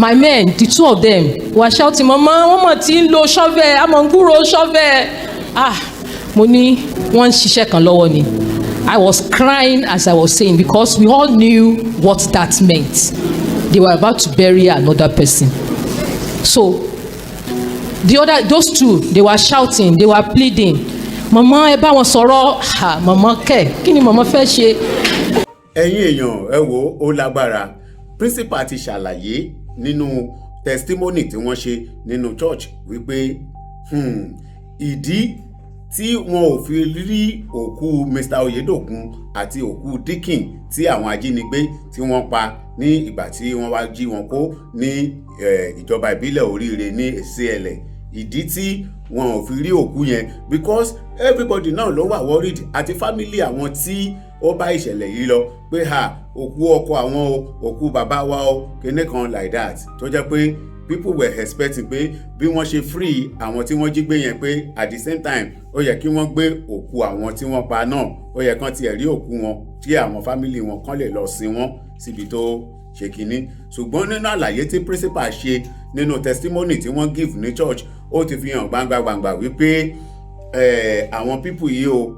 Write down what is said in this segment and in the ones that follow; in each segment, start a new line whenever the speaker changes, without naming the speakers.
my men, the two of them, were shouting, Mama ti ń lo shovel, amọ̀ngúrò shovel. Mo ní wọ́n ń ṣiṣẹ́ kan lọ́wọ́ ni. I was crying as I was saying because we all knew what that meant. They were about to bury another person. So those two, they were shouting, they were pleading. Mama ẹ bá wọn sọ̀rọ̀, mama kí ni mama fẹ́ ṣe?
Ẹ̀yin èèyàn ẹ wò ó lágbára. Principal ti ṣàlàyé nínú testimony tí wọ́n ṣe nínú church wípé ìdí tí wọn ò fi rí òkú Mr. Oyedokun àti òkú Dikin tí àwọn ajínigbé tí wọ́n pa ní ìgbà tí wọ́n wá jí wọn kó ní ìjọba ìbílẹ̀ Oríire ní Èsìẹ̀lẹ̀, ìdí tí wọn ò fi rí òkú yẹn because everybody náà ló wà worried àti family àwọn tí ó bá ìṣẹ̀lẹ̀ yìí lọ pé òkú ọkọ àwọn o, òkú bàbá wa o, kíní kan like that tó jẹ́ pé people were expecting pé bí wọ́n ṣe free àwọn tí wọ́n jí gbé yẹn pé at the same time ó yẹ kí wọ́n gbé òkú àwọn tí wọ́n pa náà, ó yẹ kán tiẹ̀ rí òkú wọn tí àwọn family wọn kán lè lọ sin wọn síbi tó ṣe kínní. Ṣùgbọ́n nínú àlàyé tí principal ṣe nínú testimony tí wọ́n give ní church ó ti fi hàn gbangba wípé àwọn people yìí o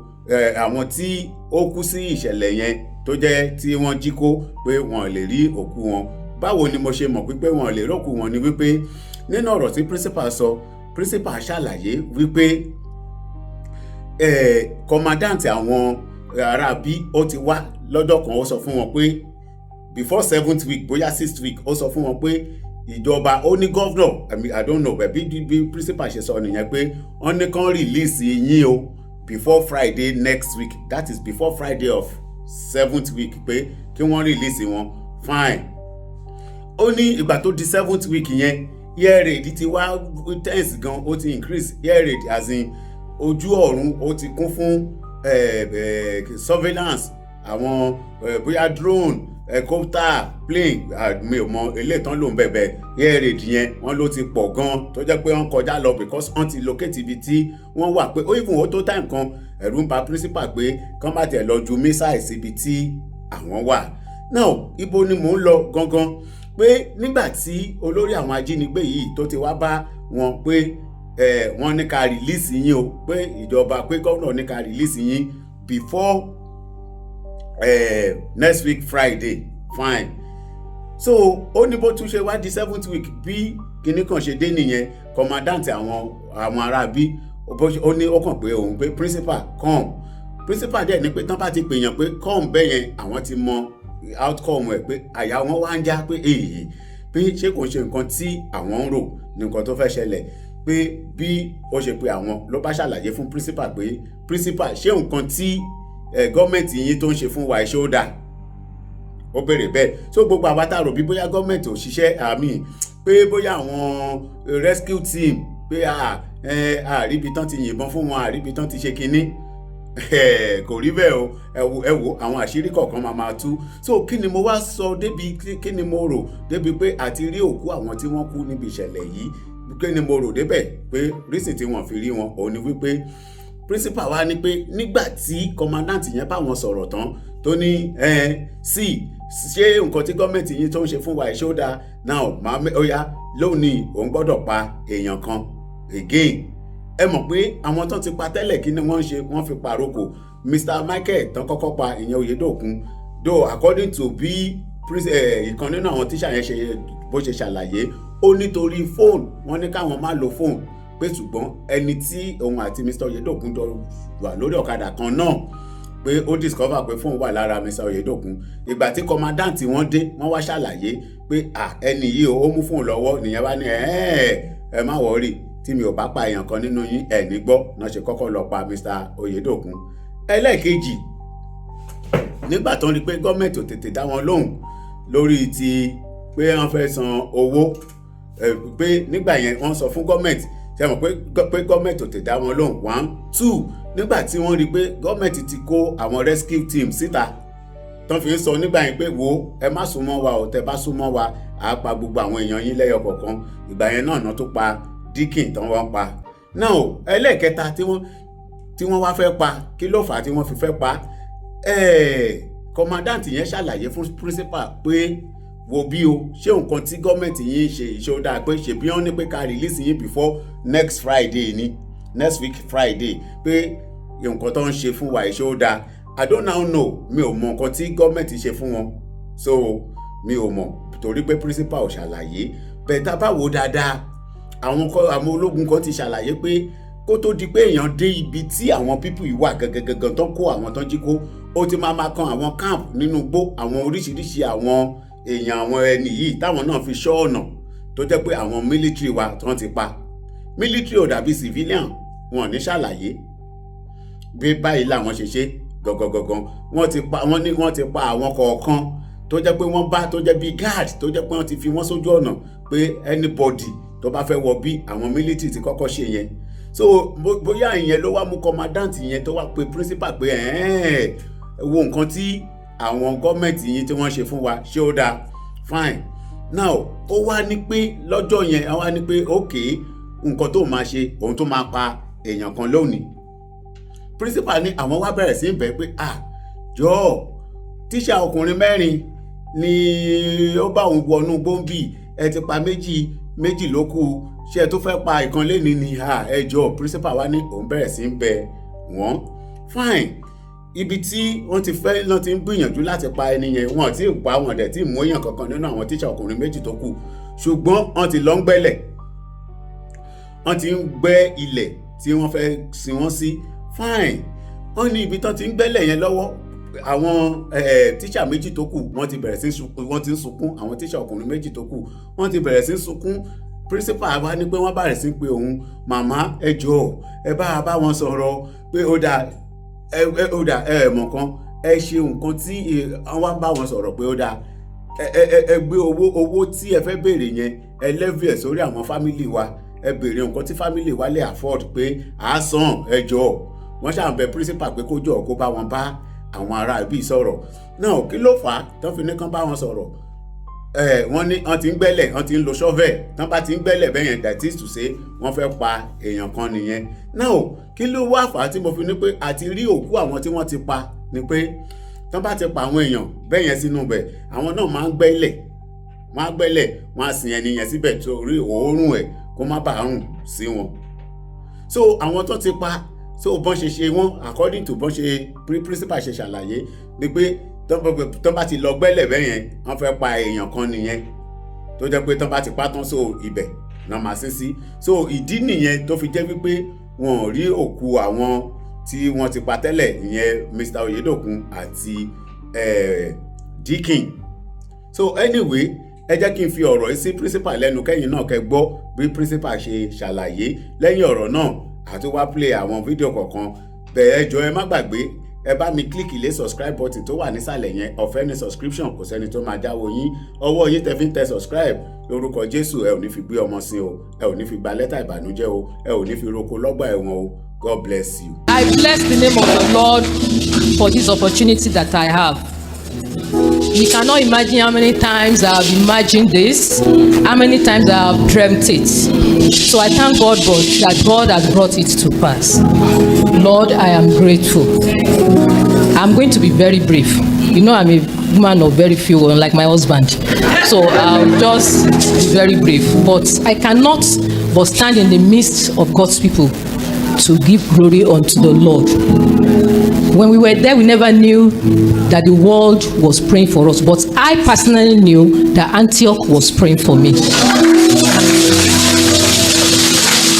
àwọn tí ó kú sí ìṣẹ̀lẹ̀ yẹn tó jẹ́ tí wọ́n jí kó pé wọ́n lè rí òkú wọn. Báwo ni mo ṣe mọ̀ wípé wọ́n lè rókù wọn ni wípé nínú ọ̀rọ̀ tí principal sọ, principal ṣàlàyé wípé commandant àwọn ará bí ó ti wá lọ́jọ́ kan ó sọ fún wọn pé before 7th week bóyá 6th week ó sọ fún wọn pé ìjọba ó ní governor I don't know bí principal ṣe sọ nìyẹn pé wọ́n ní kán release yín o before Friday next week, that is before Friday of 7th week pé kí wọ́n release wọn fine. Ó ní ìgbà tó di 7th week yẹn ear raid ti wá tense gan, ó ti increase ear raid as in ojú ọ̀run ó ti kún fún surveillance àwọn bóyá drone helicopter plane mi ò mọ eléyìí tán ló ń bẹ̀bẹ̀ air raid yẹn wọ́n ló ti pọ̀ gan tó jẹ́ pé wọ́n kọjá lọ because wọ́n ti locate ibi tí wọ́n wà pé ó even ó tó time kan ẹ̀rù ń bà principal pé kán má tẹ̀ lọ ju missile síbi tí àwọn wà. Now ibo ni mò ń lọ gangan pé nígbà tí olórí àwọn ajínigbé yìí tó ti wá bá wọn pé wọ́n ní ká release yín o, pé ìjọba pé governor ní ká release yín before next week Friday fine. So ó ní bó tún ṣe wá di 7th week bí kinní kan ṣe dé nìyẹn commandant àwọn ará bí ó ní ó kàn pé òun pé principal come, principal dẹ̀ ní pé tán bá ti pèèyàn pé come bẹ́yẹn àwọn ti mọ outcome ẹ̀ pé àyà wọn wá ń já pé èyí pé ṣé kò ṣe nǹkan tí àwọn ń rò ní nǹkan tó fẹ́ ṣẹlẹ̀ pé bí ó ṣe pé àwọn ló bá ṣàlàyé fún principal pé principal ṣé nǹkan tí gọ́ọ̀mẹ̀ntì yín tó ń ṣe fún wa iṣẹ́ ó dáa, ó béèrè bẹ́ẹ̀. So gbogbo àwa tá rò bí bóyá gọ́ọ̀mẹ̀ntì ò ṣiṣẹ́ àmì pé bóyá àwọn rescue team pé àríbi tán ti yìnbọn fún wọn àríbi tán ti ṣe kinní kò rí bẹ́ẹ̀ o ẹ wo àwọn àṣírí kọ̀ọ̀kan máa tú. So kí ni mo wá sọ débi kí ni mo rò débi pé àti rí òkú àwọn tí wọ́n kú níbi ìṣẹ̀lẹ̀ yìí kí ni mo rò débẹ̀ pé reason tí wọ́n fi rí wọn òun ni wípé principal wa ní pé nígbà tí commandant yẹn bá wọn sọ̀rọ̀ tán tó ní sí ṣé nǹkan tí gọ́ọ̀mẹ̀ntì yín tó ń ṣe fún wa ìṣó dáa now oya lónìí òun gbọ́dọ̀ pa èèyàn kan again. Ẹ mọ̀ pé àwọn tán ti pa tẹ́lẹ̀ kí ni wọ́n ṣe wọ́n fi pàrókò Mr. Michael tán kọ́kọ́ pa ìyẹn Oyedokun though according to bí ìkan nínú àwọn tíṣà yẹn ṣe bó ṣe ṣàlàyé ó nítorí fóònù wọ́n ní káwọn má lo fóònù pé ṣùgbọ́n ẹni tí òun àti Mr. Oyedokun jọ wà lórí ọ̀kadà kan náà pé ó discover pé fóònù wà lára Mr. Oyedokun. Ìgbà tí commandant wọ́n dé wọ́n wá ṣàlàyé pé ẹni yìí ó mú fóònù lọ́wọ́ nìyẹn wá ní ẹ má wọrí tí mi ò bá pa èèyàn kan nínú yín ẹ̀ ní gbọ́ náà ṣe kọ́kọ́ lọ pa Mr. Oyedokun. Ẹlẹ́ẹ̀kejì nígbà tó ń rí pé gọ́ọ̀mẹ̀ntì ò tètè dá wọn lóhùn lórí ti pé wọ́n fẹ́ san owó pé nígbà yẹn wọ́n sọ fún gọ́ọ̀mẹ̀ntì ṣe mọ̀ pé gọ́ọ̀mẹ̀ntì ò tètè dá wọn lóhùn 1 2 nígbà tí wọ́n rí pé gọ́ọ̀mẹ̀ntì ti kó àwọn rescue team síta tán fi ń sọ nígbà yẹn pé wo ẹ má súnmọ́ wa ò tẹ bá súnmọ́ wa á pa gbogbo àwọn èèyàn yín lẹ́yọ kọ̀ọ̀kan. Ìgbà yẹn náà tó pa Dikin tán wọ́n pa. Now ẹlẹ́ẹ̀kẹta tí wọ́n wá fẹ́ pa kí ló fà á tí wọ́n fi fẹ́ pa commandant yẹn ṣàlàyé fún principal pé wo bí o ṣé nǹkan tí gọ́ọ̀mẹ̀ntì yín ṣe ìṣó dáa pé ṣèbí wọ́n ní pé ká release yín before next Friday ni next week Friday pé nǹkan tó ń ṣe fún wa ìṣó dáa. I don't now know, mi ò mọ nǹkan tí gọ́ọ̀mẹ̀ntì ṣe fún wọn, so mi ò mọ̀ torí pé principal ò ṣàlàyé. Bẹ́ẹ̀ tá a bá wò dáadáa àwọn ológun kan ti ṣàlàyé pé kó tó di pé èèyàn dé ibi tí àwọn people yìí wà gangan tó kó àwọn tó jí kó, ó ti máa kan àwọn camp nínú igbó, àwọn oríṣiríṣi àwọn èèyàn àwọn ẹni yìí táwọn náà fi ṣọ́ ọ̀nà tó jẹ́ pé àwọn military wa tó ti pa. Military ò dàbí civilian, wọn ò ní ṣàlàyé bí báyìí làwọn ṣe ṣe gangan. Wọ́n ti pa àwọn kọ̀ọ̀kan tó jẹ́ pé wọ́n bá tó jẹ́ bí guard tó jẹ́ pé wọ́n ti fi wọ́n sójú ọ̀nà pé anybody tó bá fẹ́ wọ bí àwọn military ti kọ́kọ́ ṣe yẹn. So bóyá ìyẹn ló wá mú commandant yẹn tó wá pe principal pé wo nǹkan tí àwọn gọ́ọ̀mẹ̀ntì yìí tí wọ́n ṣe fún wa ṣé ó dáa fine. Now ó wá ní pé lọ́jọ́ yẹn ó wá ní pé okay nǹkan tó máa ṣe òun tó máa pa èèyàn kan lónìí. Principal ní àwọn wá bẹ̀rẹ̀ sí bẹ̀ pé jọ̀ọ́ tíṣà ọkùnrin 4 ni ó bá òun wọnú gbòǹbì, ẹ ti pa méjì ló kù, ṣé ẹ tó fẹ́ pa ìkan lẹ́ni ni ẹ jọ̀ọ́. Principal wá ní òun bẹ̀rẹ̀ sí bẹ̀ wọ́n fine. Ibi tí wọ́n ti fẹ́ lọ́n ti ń gbìyànjú láti pa ẹni yẹn, wọ́n ti pa wọn dẹ̀ tí mú èèyàn kankan nínú àwọn tíṣà ọkùnrin 2 tó kù, ṣùgbọ́n wọ́n ti lọ ń gbẹ́lẹ̀, wọ́n ti ń gbẹ́ ilẹ̀ tí wọ́n fẹ́ sin wọ́n sí fine. Wọ́n ní ibi tán ti ń gbẹ́lẹ̀ yẹn lọ́wọ́ àwọn tíṣà 2 tó kù wọ́n ti bẹ̀rẹ̀ sí sunkún, àwọn tíṣà ọkùnrin 2 tó kù wọ́n ti bẹ̀rẹ̀ sí sunkún. Principal wá ní pé wọ́n bẹ̀rẹ̀ sí pé òun màmá ẹ jọ̀ọ́ ẹ bá wọn sọ̀rọ̀ pé ó dáa ẹ mọ̀ kan ẹ ṣe nǹkan tí wọ́n bá wọn sọ̀rọ̀ pé ó dáa ẹ gbé owó tí ẹ fẹ́ béèrè yẹn ẹ levy ẹ̀ sórí àwọn family wa, ẹ béèrè nǹkan tí family wa lè afford pé à san ẹ jọ̀ọ́. Wọ́n ṣàǹbẹ̀ principal pé kó jọ̀ọ́ kó bá wọn bá àwọn ará ibi sọ̀rọ̀. Náà kí ló fà á tó fi ní kán bá wọn sọ̀rọ̀? Wọ́n ní wọ́n ti ń gbẹ́lẹ̀, wọ́n ti ń lo shovel, tán bá ti ń gbẹ́lẹ̀ bẹ́yẹn that is to say wọ́n fẹ́ pa èèyàn kan nìyẹn. Náà kí ló wá fà á tí mo fi ní pé àti rí òkú àwọn tí wọ́n ti pa ni pé tán bá ti pa àwọn èèyàn bẹ́yẹn sínú bẹ̀, àwọn náà máa ń gbẹ́lẹ̀, wọ́n á sin ẹni yẹn síbẹ̀ torí òórùn ẹ̀ kó má bàa rùn sí wọn. So àwọn tó ti pa, so bọ́n ṣe wọ́n according to bọ́n ṣe principal ṣe ṣàlàyé ni pé tán bá ti lọ gbẹ́lẹ̀ bẹ́yẹn wọ́n fẹ́ pa èèyàn kan nìyẹn tó jẹ́ pé tán bá ti pa tán so ibẹ̀ náà máa sin sí. So ìdí nìyẹn tó fi jẹ́ wípé wọn ò rí òkú àwọn tí wọ́n ti pa tẹ́lẹ̀, ìyẹn Mr. Oyedokun àti Dikin. So anyway ẹ jẹ́ kí n fi ọ̀rọ̀ yìí sí principal lẹ́nu kẹ́yìn náà kẹ́ gbọ́ bí principal ṣe ṣàlàyé. Lẹ́yìn ọ̀rọ̀ náà àti wá play àwọn fídíò kọ̀ọ̀kan. Bẹ́ẹ̀ jọ̀ọ́ ẹ má gbàgbé ẹ bá mi kílìkì lé subscribe button tó wà nísàlẹ̀ yẹn, ọ̀fẹ́ ní subscription, kò sẹ́ni tó máa jáwọ́ yín, ọwọ́ yín tẹ́ fi ń tẹ subscribe. Lórúkọ Jésù ẹ ò ní fi gbé ọmọ sin o, ẹ ò ní fi gba lẹ́tà ìbànújẹ́ o, ẹ ò ní fi roko lọ́gbà ẹ̀wọ̀n o. God bless you.
I bless the name of the Lord for this opportunity that I have. You cannot imagine how many times I have imagined this, how many times I have dreamt it. So I thank God that God has brought it to pass. Lord, I am grateful. I'm going to be very brief. You know, I'm a woman of very few, unlike my husband. So I'll just be very brief. But I cannot but stand in the midst of God's people to give glory unto the Lord. When we were there, we never knew that the world was praying for us, but I personally knew that Antioch was praying for me.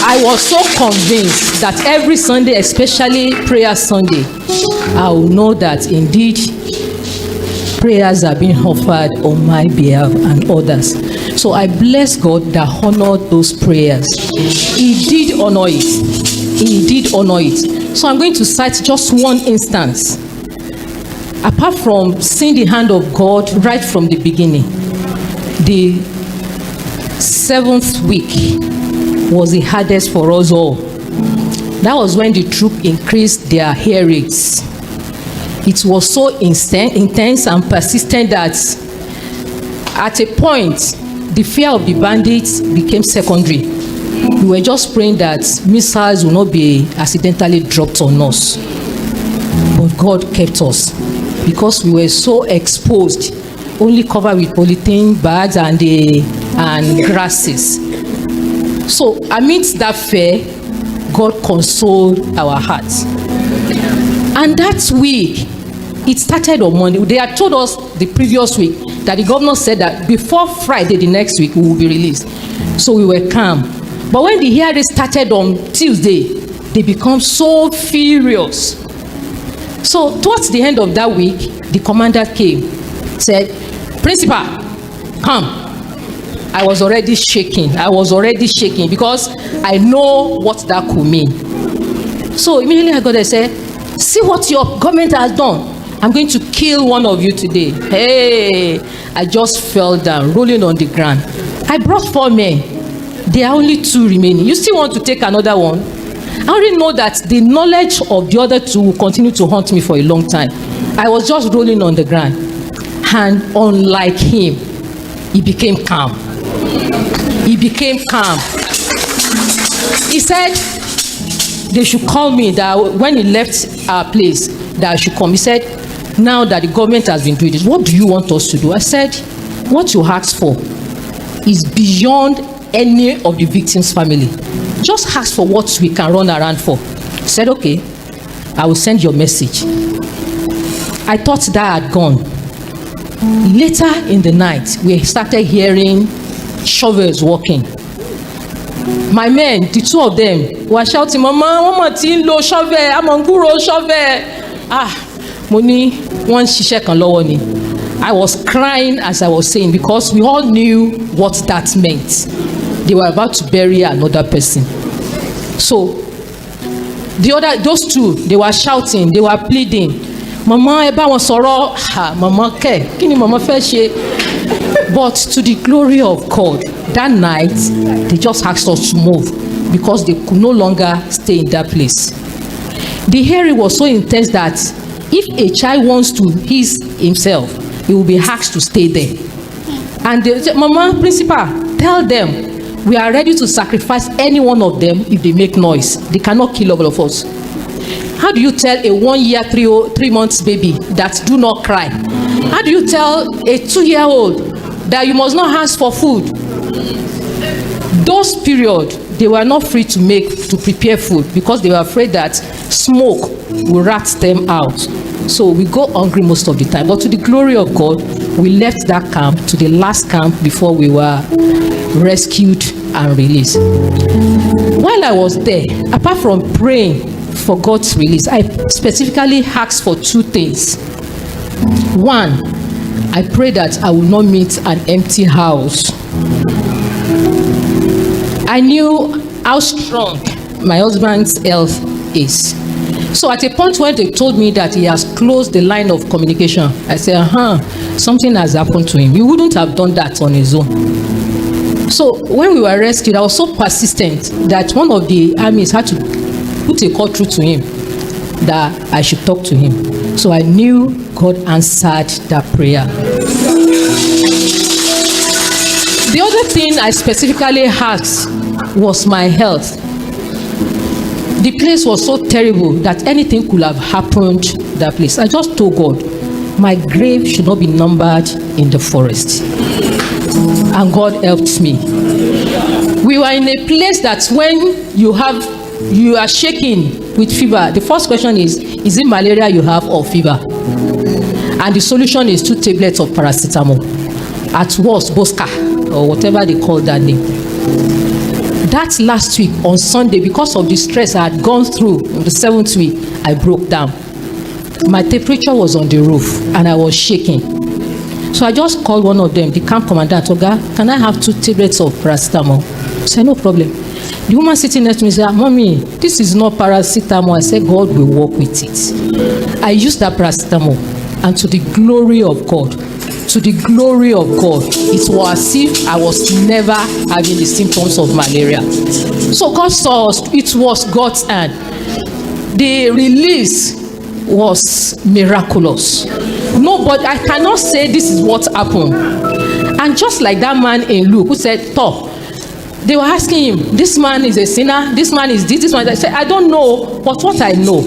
I was so convinced that every Sunday, especially prayer Sunday, I will know that indeed prayers are being offered on my behalf and others. So I bless God that honored those prayers. He did honor it. He did honor it. So I'm going to cite just one instance. Apart from seeing the hand of God right from the beginning, the 7th week was the hardest for us all. That was when the troop increased their hair rates. It was so intense and persistent that at a point, the fear of the bandits became secondary. We were just praying that missiles will not be accidentally dropped on us. But God kept us because we were so exposed only covered with polythene bags and grasses. So amidst that fear, God consoled our hearts. And that week, it started on Monday. They had told us the previous week that the governor said that before Friday the next week we will be released. So we were calm. But when the hearing started on Tuesday, they become so furious. So towards the end of that week, the commander came, said, "Principal, come." I was already shaking because I know what that could mean. So immediately I got there and said, "See what your government has done. I'm going to kill one of you today." Hey, I just fell down, rolling on the ground. I brought 4 men. There are only 2 remaining. You still want to take another one? I already know that the knowledge of the other 2 will continue to haunt me for a long time. I was just rolling on the ground. And unlike him, he became calm. He became calm. He said they should call me, that when he left our place, that I should come. He said, "Now that the government has been doing this, what do you want us to do?" I said, "What you asked for is beyond any of the victims' family. Just ask for what we can run around for." He said, "Okay, I will send your message." I thought that had gone. Later in the night, we started hearing shovels walking. My men, the 2 of them, were shouting, "Mama ti ń lo shovel, amonguro shovel." Mo ní wọ́n ń ṣiṣẹ́ kan lọ́wọ́ ni. I was crying as I was saying, because we all knew what that meant. They were about to bury another person. So those 2, they were shouting, they were pleading, "Mama, ẹ bá wọn sọ̀rọ̀." Mama kẹ̀, kí ni mama fẹ́ ṣe? But to the glory of God, that night they just asked us to move because they could no longer stay in that place. The hearing was so intense that if a child wants to ease himself, he will be asked to stay there. And they said, "Mama, principal, tell them we are ready to sacrifice any one of them if they make noise. They cannot kill all of us." How do you tell a 1 year, 3 months baby that do not cry? How do you tell a 2-year-old that you must not ask for food? Those period, they were not free to prepare food because they were afraid that smoke will rat them out. So we go hungry most of the time. But to the glory of God, we left that camp to the last camp before we were rescued and released. While I was there, apart from praying for God's release, I specifically asked for 2 things. 1, I prayed that I will not meet an empty house. I knew how strong my husband's health is. So at a point when they told me that he has closed the line of communication, I said, something has happened to him. He wouldn't have done that on his own. So when we were rescued, I was so persistent that one of the armies had to put a call through to him that I should talk to him. So I knew God answered that prayer. The other thing I specifically asked was my health. The place was so terrible that anything could have happened to that place. I just told God, my grave should not be numbered in the forest. And God helped me. We were in a place that when you are shaking with fever, the first question is it malaria you have or fever? And the solution is 2 tablets of paracetamol. At worst, Bosca, or whatever they call that name. That last week on Sunday, because of the stress I had gone through on the 7th week, I broke down. My temperature was on the roof and I was shaking. So I just called one of them, the camp commandant, Oga, can I have 2 tablets of paracetamol? I said, no problem. The woman sitting next to me said, Mommy, this is not paracetamol. I said, God will work with it. I used that paracetamol, and to the glory of God, it was as if I was never having the symptoms of malaria. So God saw us, it was God's hand. The release was miraculous. Nobody, I cannot say this is what happened. And just like that man in Luke who said, Top, they were asking him, this man is a sinner, this man is this man is that. I said, I don't know, but what I know,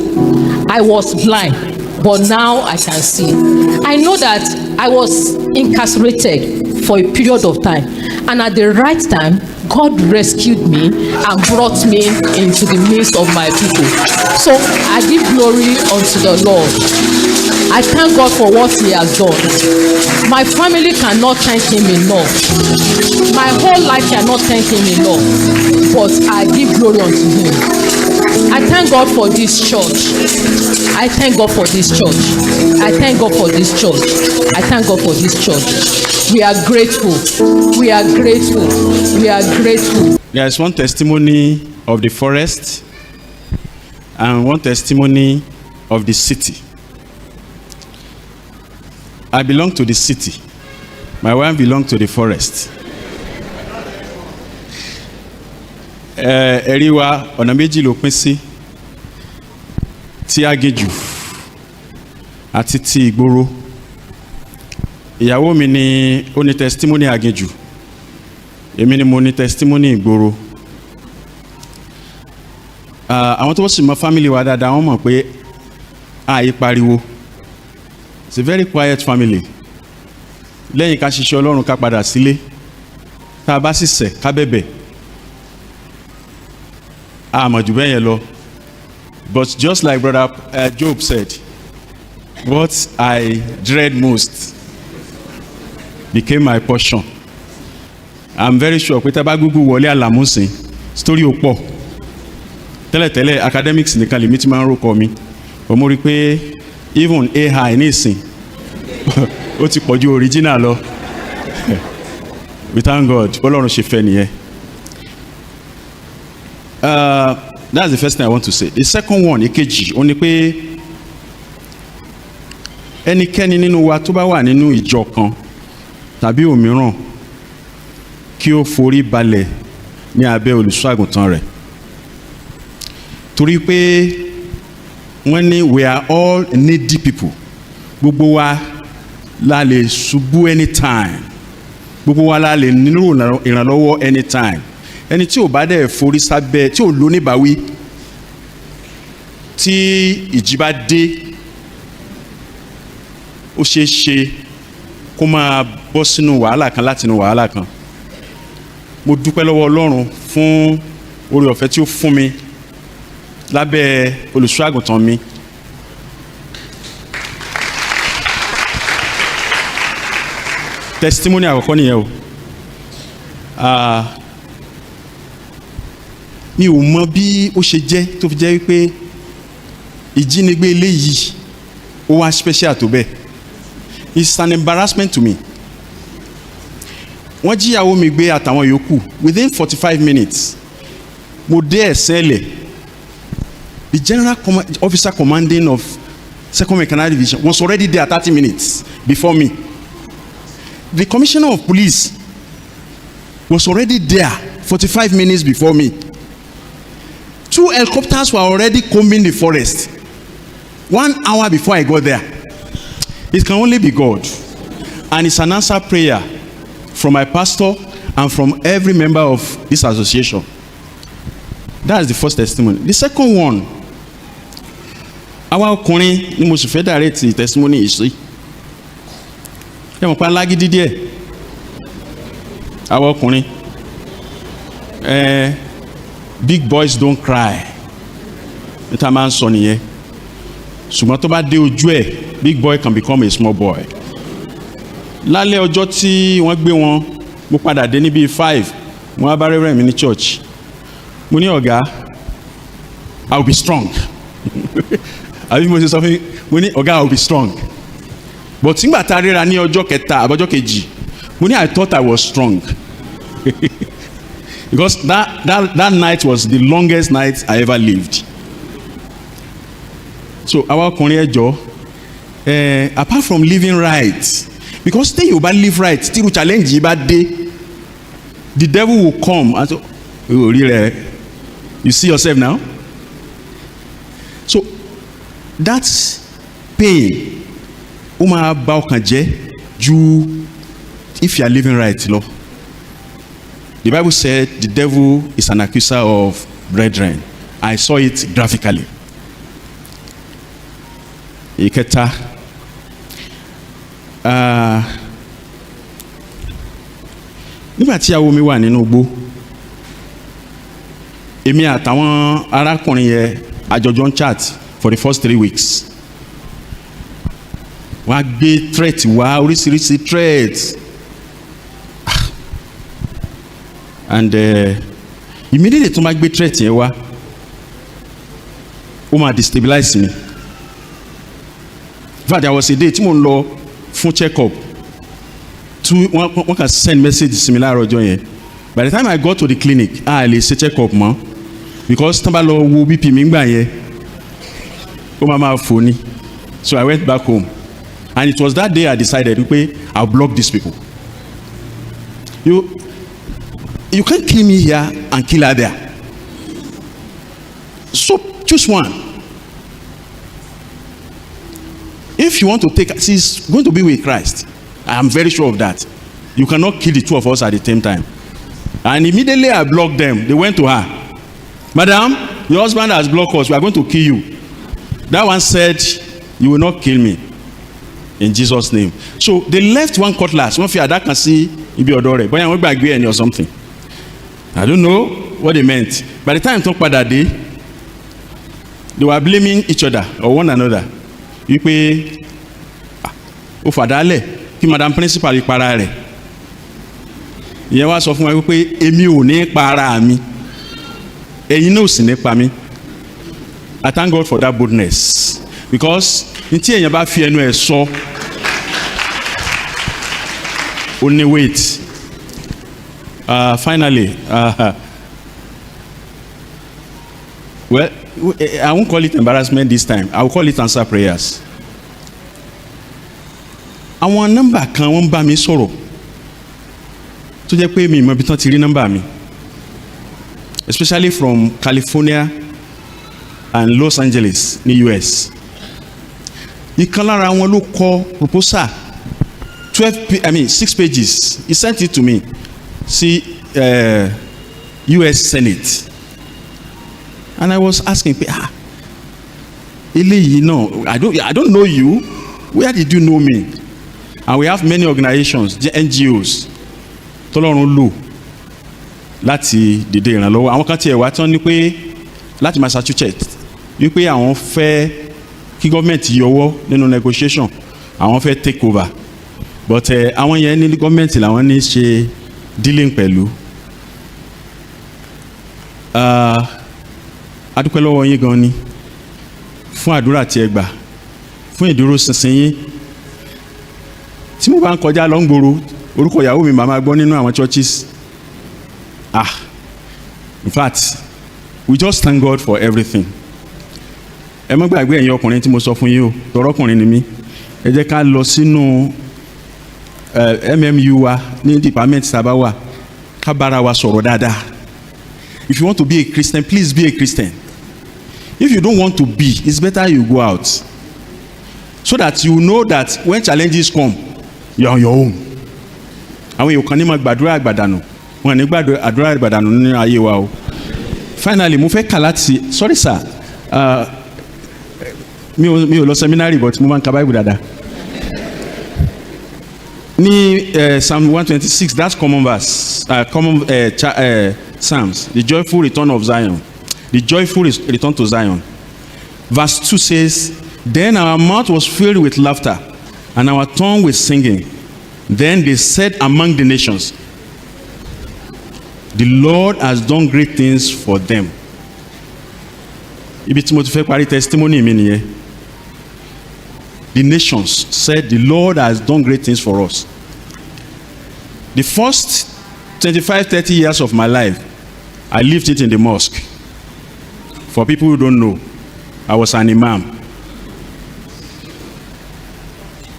I was blind. but now I can see. I know that I was incarcerated for a period of time, and at the right time, God rescued me and brought me into the midst of my people. So I give glory unto the Lord. I thank God for what He has done. My family cannot thank Him enough. My whole life cannot thank Him enough, but I give glory unto Him. I thank God for this church. I thank God for this church. I thank God for this church. I thank God for this church. We are grateful. We are grateful. We are grateful.
There is one testimony of the forest and one testimony of the city. I belong to the city. My wife belongs to the forest. Ẹ̀rí wa ọ̀nà méjì ló pín sí, ti aginjù àti ti ìgboro. Ìyàwó mi ni ó ní testimony aginjù, èmi ni mo ní testimony ìgboro. Àwọn tó sì mọ family wa dáadáa wọ́n mọ̀ pé àyè pariwo. It's a very quiet family. Lẹ́yìn ká ṣiṣẹ́ Ọlọ́run ká padà sílé, tá a bá sì ṣẹ̀ ká bẹ̀bẹ̀. Àmọ̀jù bẹ́ẹ̀ yẹn lọ. But just like brother Job said, what I dread most became my portion. I'm very sure pé tá bá Google wọlé àlàmúsìn story ó pọ̀. Tẹ́lẹ̀tẹ́lẹ̀ academics nìkan lèmi ti máa ń rókọ mi. Mo rí pé even AI ní ìsìn ó ti pọ̀ ju original lọ. We thank God. Ọlọ́run ṣe fẹ́ nìyẹn. That's the first thing I want to say. The second one, èkejì, ó ní pé ẹnikẹ́ni nínú wa tó bá wà nínú ìjọ kan tàbí òmíràn kí ó forí balẹ̀ ní abẹ́ olùṣọ́-àgùntàn rẹ̀. Torí pé wọ́n ní we are all needy people. Gbogbo wa la lè ṣubú anytime. Gbogbo wa la lè nílò ìrànlọ́wọ́ anytime. Ẹni tí ò bá dẹ̀ forí sábẹ́ tí ò lóníbàwí tí ìjì bá dé ó ṣeé ṣe kó máa bọ́ sínú wàhálà kan láti inú wàhálà kan. Mo dúpẹ́ lọ́wọ́ Ọlọ́run fún oore ọ̀fẹ́ tí ó fún mi lábẹ́ olùṣọ́-àgùntàn mi. Testimony àkọ́kọ́ nìyẹn o. Mi ò mọ bí ó ṣe jẹ́ tó fi jẹ́ wípé ìjínigbé eléyìí ó wá special tó bẹ́ẹ̀. It's an embarrassment to me. Wọ́n jí ìyàwó mi gbé àtàwọn yòókù within 45 minutes. Mo dé ẹ̀sẹ̀lẹ̀. The general officer commanding of 2nd Mechanized Division was already there 30 minutes before me. The commissioner of police was already there 45 minutes before me. 2 helicopters were already combing the forest 1 hour before I got there. It can only be God. And it's an answer prayer from my pastor and from every member of this association. That's the first testimony. The second one, àwa ọkùnrin ni mo sì fẹ́ direct testimony yìí sí. Ẹ mọ̀ pé alágídí díẹ̀. Àwa ọkùnrin. Big boys don't cry. Níta máa ń sọ nìyẹn. Ṣùgbọ́n tó bá dé ojú ẹ̀, big boy can become a small boy. Lálẹ́ ọjọ́ tí wọ́n gbé wọn, mo padà dé ní bíi 5, mo wá bá rẹ́rẹ́ mi ní church. Mo ní ọ̀gá, I will be strong. Àbí mo ṣe sọ fún mo ní ọ̀gá I will be strong. But nígbà tá a ríra ní ọjọ́ kẹta àbọ̀jọ́ kejì, mo ní I thought I was strong. Because that night was the longest night I ever lived. So àwa ọkùnrin ẹjọ́ apart from living right, because téèyàn ò bá live right tíru challenge yìí bá dé, the devil will come and say orí rẹ you see yourself now. So that pain ó máa bà ọkàn jẹ́ ju if you are living right lọ. The Bible said the devil is an accuser of brethren. I saw it graphically. ìkẹta nígbà tí ìyàwó mi wà nínú igbó èmi àtàwọn arákùnrin yẹn àjọjọ ń chat for the first 3 weeks wọ́n á gbé threat wá oríṣiríṣi threat and immediately tó máa gbé threat yẹn wá ó máa destabilize me. In fact, there was a day tí mo ń lọ fún check up wọ́n kàn send message similar ọjọ́ yẹn. By the time I got to the clinic a lè ṣe check up mọ́ because tán bá lọ wo BP mi gbà yẹn ó máa fò ní. So I went back home and it was that day I decided pé I'll block these people. You can't kill me here and kill her there. So choose one. If you want to take, she's going to be with Christ. I am very sure of that. You cannot kill the two of us at the same time. And immediately I blocked them. They went to her. Madam, your husband has blocked us. We are going to kill you. That one said, you will not kill me. In Jesus' name. So they left one cutlass. One fear that can see ibi odore. But I went back or something. I don't know what they meant. By the time I talked about that day, they were blaming each other or one another. You pay ó fàdálẹ̀ kí madam principal para rẹ̀. Ìyẹn wá sọ fún wa wípé èmi ò ní para mi. Ẹ̀yin náà ò sì ní pa mí. I thank God for that boldness because ní tí èèyàn bá fi ẹnu ẹ̀ sọ ó ní wait. Finally, well, I won't call it embarrassment this time. I will call it answer prayers. Àwọn nọ́mbà kan wọ́n bá mi sọ̀rọ̀ tó jẹ́ pé mi mọ̀ bí tán ti rí nọ́mbà mi, especially from California and Los Angeles ní US. Ìkan lára wọn ló kọ proposal 6 pages. He sent it to me. See, US Senate. And I was asking, eléyìí no, I don't know you. Where did you know me? And we have many organizations, NGOs, tọ́lọ́run lò láti dìde ìrànlọ́wọ́. Àwọn kan tiẹ̀ wá tán ní pé láti Massachusetts wípé àwọn fẹ́ kí gọ́ọ̀mẹ̀ntì yọwọ́ nínú negotiation, àwọn fẹ́ take over. But àwọn yẹn ní gọ́ọ̀mẹ̀ntì làwọn ní ṣe dealing pẹ̀lú. Adúpẹ́ lọ́wọ́ yín gan ni fún àdúrà tí ẹ gbà fún ìdúróṣinṣin yín. Tí mo bá ń kọjá lọ ń gbòòrò orúkọ ìyàwó mi màá máa gbọ́ nínú àwọn churches. In fact, we just thank God for everything. Ẹ má gbàgbé ẹ̀yin ọkùnrin tí mo sọ fún yín o, tọrọ ọkùnrin ni mí. Ẹ jẹ́ ká lọ sínú MMU wa ní department tàbá wa ká bára wa sọ̀rọ̀ dáadáa. If you want to be a Christian, please be a Christian. If you don't want to be, it's better you go out so that you know that when challenges come, you're on your own. Àwọn èèyàn kan ní máa gbàdúrà àgbàdànù wọn ní gbàdúrà àgbàdànù ní ayé wa o. Finally, mo fẹ́ kà láti sorry sir, mi ò lọ seminary but mo máa ń ka Bible dáadáa. Ní Psalm 126, that's common verse, Psalms, the joyful return of Zion, the joyful return to Zion. Verse 2 says, then our mouth was filled with laughter and our tongue with singing. Then they said among the nations, the Lord has done great things for them. Ibi tí mo ti fẹ́ parí testimony mi nìyẹn. The nations said, the Lord has done great things for us. The first 25-30 years of my life, I lived it in the mosque. For people who don't know, I was an imam.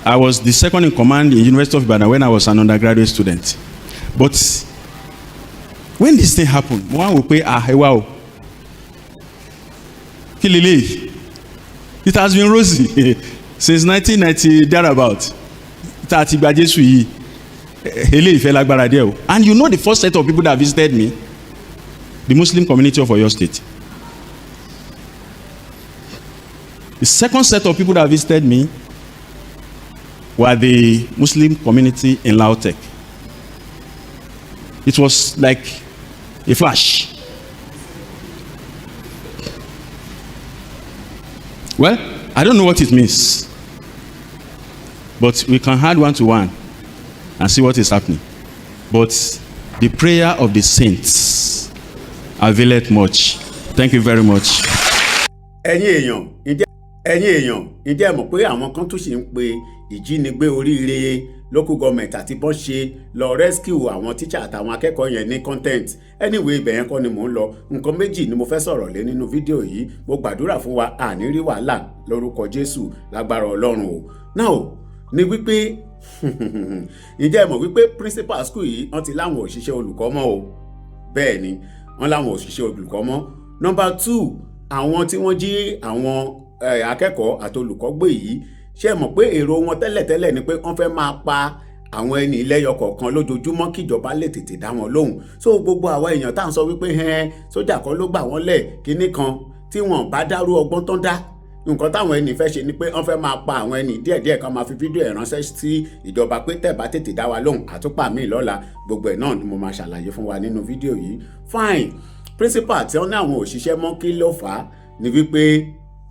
I was the second in command in University of Ibadan when I was an undergraduate student. But when this thing happened, one will pay wow. It has been rosy since 1990 thereabout. And you know the first set of people that visited me, the Muslim community of Oyo State. The second set of people that visited me were the Muslim community in Lautech. It was like a flash. Well, I don't know what it means, but we can add 1 to 1 and see what is happening. But the prayer of the saints availeth much. Thank you very much.
ẹ̀yin èèyàn ǹjẹ́ ẹ mọ̀ pé àwọn kan tún ṣì ń pe ìjínigbé oríire local government àti bọ́n ṣe lọ rescue àwọn teacher àtàwọn akẹ́kọ̀ọ́ yẹn ní content. Anyway, ibẹ̀ yẹn kọ́ ni mò ń lọ. Nǹkan méjì ni mo fẹ́ sọ̀rọ̀ lé nínú fídíò yìí. Mo gbàdúrà fún wa àní rí wàhálà lórúkọ Jésù lágbára Ọlọ́run o. Now ni wípé ǹjẹ́ ẹ mọ̀ wípé principal school yìí wọ́n ti láwọn òṣìṣẹ́ olùkọ́ mọ́ o. Bẹ́ẹ̀ ni wọ́n láwọn òṣìṣẹ́ olùkọ́ mọ́. Number 2, àwọn tí wọ́n jí àwọn akẹ́kọ̀ọ́ àti olùkọ́ gbé yìí, ṣé ẹ mọ̀ pé èrò wọn tẹ́lẹ̀tẹ́lẹ̀ ni pé wọ́n fẹ́ máa pa àwọn ẹni lẹ́yọ kọ̀ọ̀kan lójoojúmọ́ kíjọba lè tètè dá wọn lóhùn. So gbogbo àwọn èèyàn tá à ń sọ wípé sójà kan ló gbà wọ́n lẹ̀ kinní kan tí wọ́n bá dárú ọgbọ́n tán dá, nǹkan táwọn ẹni fẹ́ ṣe ni pé wọ́n fẹ́ máa pa àwọn ẹni díẹ̀díẹ̀ kan máa fi fídíò ẹ̀ ránṣẹ́ sí ìjọba pé tẹ̀ bá tètè dá wa lóhùn àtúpà míì lọ́la. Gbogbo ẹ̀ náà ni mo máa ṣàlàyé fún wa nínú fídíò yìí. Fine, principal tí wọ́n ní àwọn òṣìṣẹ́ mọ́ kí ló fà á ni wípé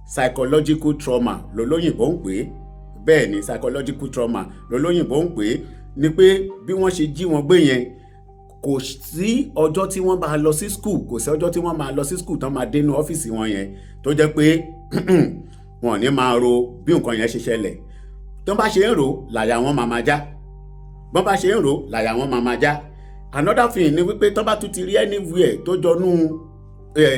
psychological trauma lolóyìnbó ń pè é. Bẹ́ẹ̀ ni psychological trauma lolóyìnbó ń pè é, ni pé bí wọ́n ṣe jí wọn gbé yẹn kò sí ọjọ́ tí wọ́n bá lọ sí school, kò sí ọjọ́ tí wọ́n máa lọ sí school tán máa dénú ọ́fíìsì wọn yẹn tó jẹ́ pé wọn ò ní máa ro bí nǹkan yẹn ṣe ṣẹlẹ̀. tó bá ṣe ń rò làyà wọn máa já, bọ́n bá ṣe ń rò làyà wọn máa já. Another thing ni wípé tó bá tún ti rí anywhere tó jọnú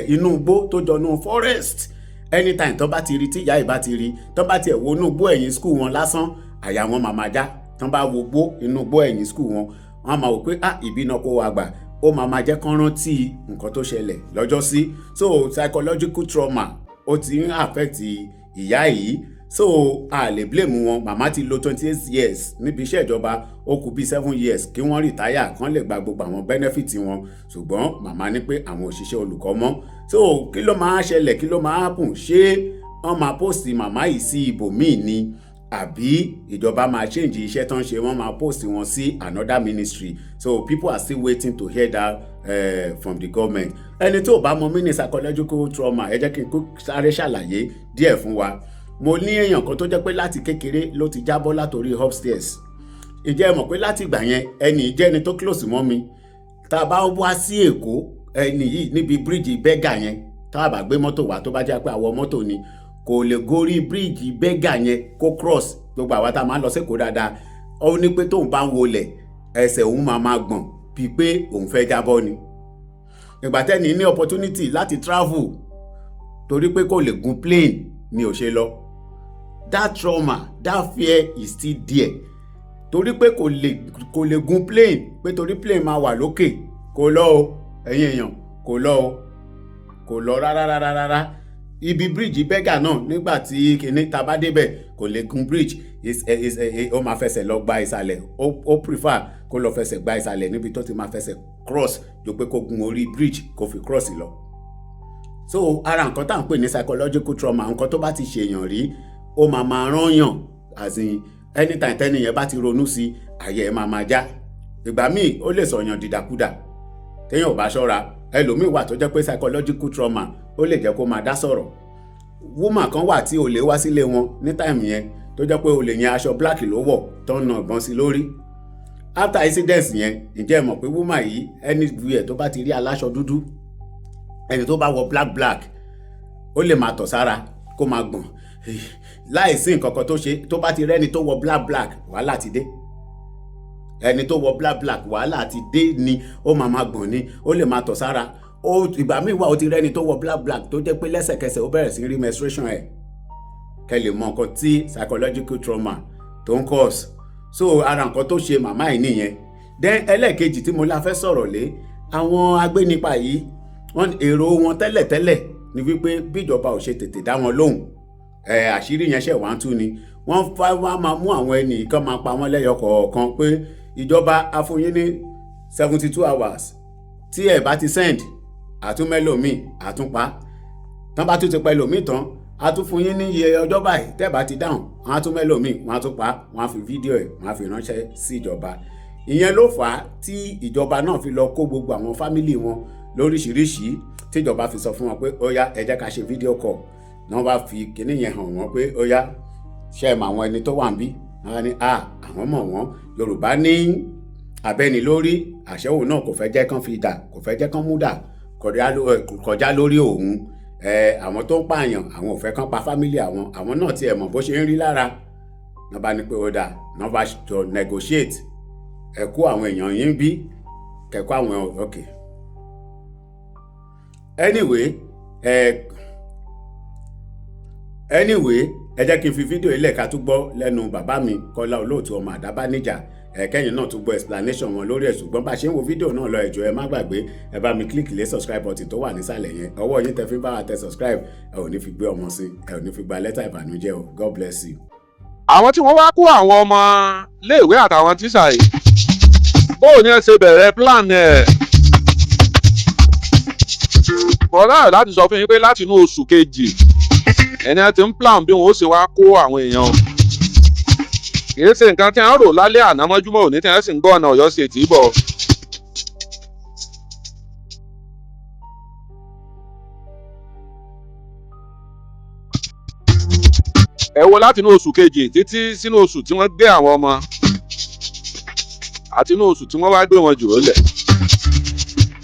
inú igbó tó jọnú forest, anytime tó bá ti rí tí ìyá ìbá ti rí, tó bá tiẹ̀ wo inú igbó ẹ̀yìn school wọn lásán àyà wọn máa já. Tó bá wo igbó inú igbó ẹ̀yìn school wọn, wọ́n máa wò pé ìbí náà kó wa gbà, ó máa jẹ́ kán rántí nǹkan tó ṣẹlẹ̀ lọ́jọ́ sí. So psychological trauma ó ti ń affect ìyá yìí. So a lè blame wọn. Màmá ti lò 28 years níbi iṣẹ́ ìjọba, ó kù bí 7 years kí wọ́n retire kán lè gba gbogbo àwọn benefit wọn, ṣùgbọ́n màmá ní pé àwọn òṣìṣẹ́ olùkọ́ mọ́. So kí ló máa ṣẹlẹ̀, kí ló máa happen? Ṣé wọ́n máa post màmá yìí sí ibòmíì ni, àbí ìjọba máa change iṣẹ́ tán ṣe, wọ́n máa post wọn sí another ministry? So people are still waiting to hear that from the government. Ẹni tó bá mọ mini psychological trauma, ẹ jẹ́ kí n kó sáré ṣàlàyé díẹ̀ fún wa. Mo ní èèyàn kan tó jẹ́ pé láti kékeré ló ti jábọ́ látòrí upstairs. Ǹjẹ́ ẹ mọ̀ pé láti ìgbà yẹn ẹni jẹ́ ẹni tó close mọ́ mi. Tá a bá wá sí Èkó, ẹni yìí níbi bíríìjì bẹ́gà yẹn, tá a bá gbé mọ́tò wá tó bá jẹ́ pé àwọn mọ́tò ni, kò lè gorí bíríìjì bẹ́gà yẹn kó cross. Gbogbo àwa tá a máa ń lọ sí Èkó dáadáa, ó ní pé tóun bá ń wọlẹ̀ ẹsẹ̀ òun máa gbọ̀n bíi pé òun fẹ́ jábọ́ ni. Ìgbà tẹ́ni ní opportunity láti travel torí pé kò lè gun plane ni ò ṣe lọ. That trauma, that fear is still there. Torí pé kò lè gun plane, pé torí plane máa wà lókè, kò lọ o, ẹ̀yin èèyàn, kò lọ rárá. Ibi bridge bẹ́gà náà nígbà tí kìíní ta bá débẹ̀ kò lè gun bridge, ó máa fẹsẹ̀ lọ gba ìsàlẹ̀, ó prefer kó lọ fẹsẹ̀ gba ìsàlẹ̀ níbi tó ti máa fẹsẹ̀ cross jù pé kó gun orí bridge kó fi cross lọ. So ara nǹkan tá à ń pè ní psychological trauma, nǹkan tó bá ti ṣèyàn rí ó máa rányàn, as in anytime tẹ́niyẹn bá ti ronú sí àyè ẹ̀ máa já. Ìgbà míì ó lè sọ̀yàn dìdàkudà téèyàn ò bá ṣọ́ra. Ẹlòmíì wà tó jẹ́ pé psychological trauma ó lè jẹ́ kó máa dá sọ̀rọ̀. Woman kan wà tí olè wá sílé wọn ní time yẹn tó jẹ́ pé olè yẹn aṣọ black ló wọ̀ tó ń na ìbọn sí lórí. After incident yẹn, ǹjẹ́ ẹ mọ̀ pé woman yìí anywhere tó bá ti rí aláṣọ dúdú, ẹni tó bá wọ black ó lè máa tọ̀ sára kó máa gbọ̀n láìsí nǹkan kan tó ṣe. Tó bá ti rẹ́ni tó wọ black wàhálà ti dé. Ẹni tó wọ black wàhálà ti dé ni, ó máa gbọ̀n ni, ó lè máa tọ̀ sára. Ìgbà míì wà ó ti rẹ́ni tó wọ black tó jẹ́ pé lẹ́sẹ̀kẹsẹ̀ ó bẹ̀rẹ̀ sí rí menstruation ẹ̀. Kẹ́ lè mọ nǹkan tí psychological trauma tó ń cause. So ara nǹkan tó ṣe màmá yìí nìyẹn. Then ẹlẹ́ẹ̀kejì tí mo la fẹ́ sọ̀rọ̀ lé, àwọn agbénipa yìí, èrò wọn tẹ́lẹ̀tẹ́lẹ̀ ni wípé bíjọba ò ṣe tètè dá wọn lóhùn, àṣírí yẹn ṣẹ̀ wá ń tú ni. Wọ́n máa mú àwọn ẹni kan máa pa wọ́n lẹ́yọ kọ̀ọ̀kan pé ìjọba á fún yín ní 72 hours tí ẹ bá ti send àtúnmẹ́lòmíì àtúnpa. Tán bá tún ti pa ẹlòmíì tán a tún fún yín ní iye ọjọ́ báyìí tẹ́ bá ti dáhùn wọ́n á tún mẹ́lòmíì wọ́n á tún pa wọ́n á fi fídíò ẹ̀ wọ́n á fi ránṣẹ́ sí ìjọba. Ìyẹn ló fà á tí ìjọba náà fi lọ kó gbogbo àwọn fámìlì wọn lóríṣìíríṣìí tí ìjọba fi sọ fún wọn pé ó yá ẹ jẹ́ ká ṣe fídíò kọ̀ náà bá fi kíní yẹn hàn wọ́n pé ó yá ṣe é mọ àwọn ẹni tó wà ń bí wọ́n ní àwọn mọ̀ wọ́n. Yorùbá ní abẹ́ni lórí àṣẹ́wò náà kò fẹ́ jẹ́ kán fi dà kò fẹ́ jẹ́ kán mú dà kọjá lórí òun. Àwọn tó ń pààyàn àwọn ò fẹ́ kán pa fámìlì àwọn náà tiẹ̀ mọ̀ bó ṣe ń rí lára náà bá ní pé ó dà náà bá jọ negotiate ẹ kó àwọn èèyàn yín bí kẹ́kọ́ àwọn okay. Anyway ẹ jẹ́ kí n fi fídíò ilẹ̀ ká tún gbọ́ lẹ́nu bàbá mi Kọ́lá Olóòtú ọmọ Àdábánijà kẹ́yìn náà tún gbọ́ explanation wọn lórí ẹ̀ ṣùgbọ́n bá ṣe ń wo fídíò náà lọ ẹ̀jọ̀ ẹ má gbàgbé ẹ bá mi click lé subscribe button tó wà nísàlẹ̀ yẹn ọwọ́ yín tẹ fi bá wa tẹ subscribe ẹ ò ní fi gbé ọmọ sí ẹ ò ní fi gba lẹ́tà ìbànújẹ́ o. God bless you.
Àwọn tí wọ́n wá kó àwọn ọmọ léèwé àtàwọn tíṣà yìí bóò ní ẹ ṣe bẹ̀rẹ̀ plan ẹ̀. Bọ̀dá láti sọ fún yín pé láti inú oṣù kejì ẹni ẹ ti ń plan bí wọn ó ṣe wá kó àwọn èèyàn. Kì í ṣe nǹkan tí wọ́n rò lálẹ́ àná mọ́júmọ́ òní tí wọ́n sì ń gbọ́ ọ̀nà Ọ̀yọ́ sí ètí bọ̀. Ẹ wo láti inú oṣù kejì títí sínú oṣù tí wọ́n gbé àwọn ọmọ àti inú oṣù tí wọ́n wá gbé wọn jù lẹ̀.